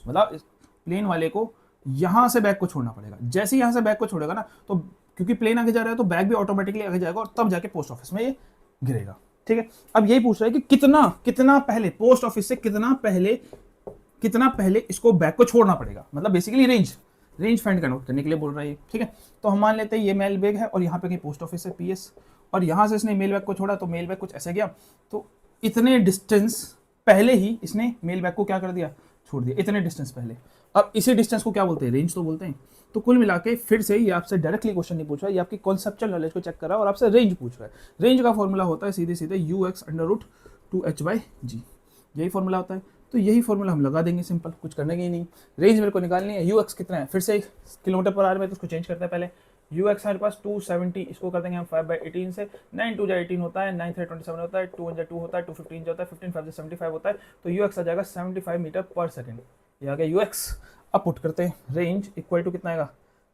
मतलब इस प्लेन वाले को यहां से बैग को छोड़ना पड़ेगा। जैसे यहां से बैग को छोड़ेगा ना, तो क्योंकि प्लेन आगे जा रहा है तो बैग भी ऑटोमेटिकली आगे जाएगा और तब जाके पोस्ट ऑफिस में ये गिरेगा, ठीक है। अब यही पूछ रहा है कि कितना कितना पहले, पोस्ट ऑफिस से कितना पहले इसको बैग को छोड़ना पड़ेगा, मतलब बेसिकली रेंज फाइंड करने के लिए बोल रहा है, ठीक है। तो हम मान लेते हैं ये मेल बैग है और यहाँ पे कहीं पोस्ट ऑफिस है पीएस, और यहाँ से इसने मेल बैग को छोड़ा तो मेल बैग कुछ ऐसे गया, तो इतने डिस्टेंस पहले ही इसने मेल बैग को क्या कर दिया, छोड़ दिया, इतने डिस्टेंस पहले। अब इसी डिस्टेंस को क्या बोलते हैं, रेंज तो बोलते हैं। तो कुल मिला के फिर से ये आपसे डायरेक्टली क्वेश्चन नहीं पूछ रहा है, ये आपकी कॉन्सेप्चुअल नॉलेज को चेक कर रहा है और आपसे रेंज पूछ रहा है। रेंज का फॉर्मूला होता है सीधे सीधे ux√2h/g, यही फॉर्मूला होता है। तो यही फॉर्मूला हम लगा देंगे, सिंपल, कुछ करने की नहीं। रेंज मेरे को निकालनी है, ux कितना है, फिर से किलोमीटर पर आवर में, तो उसको चेंज करते हैं पहले। ux हमारे पास 270, इसको कर देंगे हम 5/18 से, 9 2 18 होता है, 9 3 27 होता है, 2 1 2 होता है, 2 15 होता है, 15 5 75 होता है, तो ux आ जाएगा 75 मीटर पर सेकेंड। ये आ गया ux। अब पुट करते हैं, रेंज इक्वल टू कितना आएगा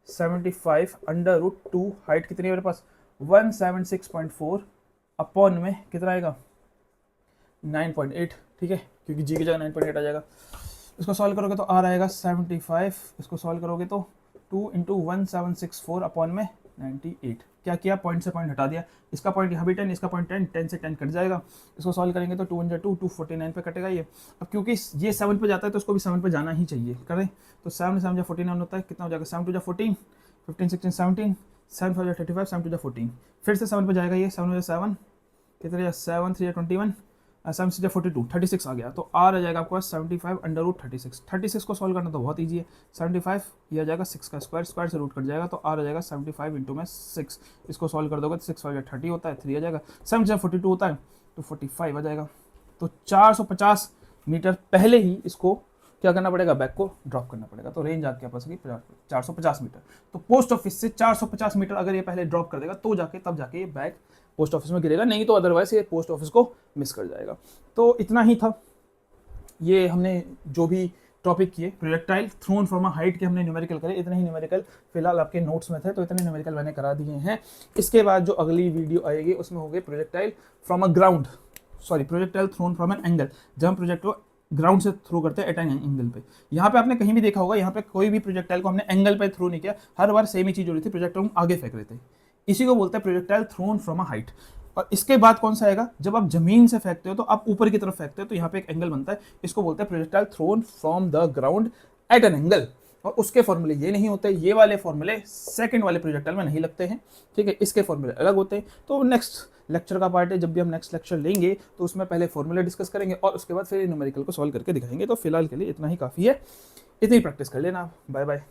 75/√2, हाइट कितनी है मेरे पास 176.4, अपॉन में कितना आएगा 9.8, ठीक है, क्योंकि जी की जगह 9.8 आ जाएगा। इसको सॉल्व करोगे तो आर आएगा 75, इसको सॉल्व करोगे तो 2 × 1764 अपॉन में 98। क्या किया, पॉइंट से पॉइंट हटा दिया, इसका पॉइंट यहाँ भी 10, इसका पॉइंट 10, 10 से 10 कट जाएगा। इसको सॉल्व करेंगे तो 2 × 2 249 पे कटेगा ये। अब क्योंकि ये 7 पे जाता है तो इसको भी 7 पे जाना ही चाहिए, करें तो 7 7 49 होता है, कितना हो जाएगा 7 2 14, 15 16 17, 7 5 35, 7 2 14, फिर से 7 पे जाएगा ये, 7 7 कितना, 7 3 21, 7 6 42, 36 आ गया। तो आर आ जाएगा आपके पास 75/√36। 36 को सॉल्व करना तो बहुत ईजी है, 75 ये आ जाएगा 6 का स्क्वायर, स्क्वायर से रूट कट जाएगा, तो आर आ जाएगा 75 × 6। इसको सॉल्व कर दोगे तो 6 5 30 होता है, 3 आ जाएगा, 7 6 42 होता है तो 45 आ जाएगा। तो 450 मीटर पहले ही इसको क्या करना पड़ेगा, बैग को ड्रॉप करना पड़ेगा। तो रेंज आपके पास होगी 450 मीटर। तो पोस्ट ऑफिस से 450 मीटर अगर ये पहले ड्रॉप कर देगा तो तब जाके ये बैग पोस्ट ऑफिस में गिरेगा, नहीं तो अदरवाइज ये पोस्ट ऑफिस को मिस कर जाएगा। तो इतना ही था, ये हमने जो भी टॉपिक किए, projectile thrown from a height के हमने न्यूमेरिकल करे, इतने ही न्यूमेरिकल फिलहाल आपके नोट्स में थे, तो इतने न्यूमेरिकल मैंने करा दिए हैं। इसके बाद जो अगली वीडियो आएगी उसमें हो गए projectile from a ground, projectile thrown from an angle, जब हम प्रोजेक्ट को ग्राउंड से थ्रो करते हैं एट एन एंगल पे। यहाँ पे आपने कहीं भी देखा होगा, यहाँ पे कोई भी प्रोजेक्टाइल को हमने एंगल पे थ्रो नहीं किया, हर बार सेम ही चीज हो रही थी, प्रोजेक्टाइल हम आगे फेंक रहे थे। इसी को बोलते हैं projectile thrown from a height. और इसके बाद कौन सा आएगा, जब आप जमीन से फेंकते हो तो आप ऊपर की तरफ फेंकते हो, तो यहाँ पे एक एंगल बनता है, इसको बोलते हैं projectile thrown from the ground at an angle. और उसके फॉर्मूले ये नहीं होते, ये वाले फॉर्मूले सेकंड वाले प्रोजेक्टाइल में नहीं लगते हैं, ठीक है, इसके फॉर्मूले अलग होते हैं। तो नेक्स्ट लेक्चर का पार्ट है, जब भी हम नेक्स्ट लेक्चर लेंगे तो उसमें पहले फॉर्मूले डिस्कस करेंगे और उसके बाद फिर न्यूमेरिकल को सॉल्व करके दिखाएंगे। तो फिलहाल के लिए इतना ही काफ़ी है, इतनी प्रैक्टिस कर लेना। Bye bye.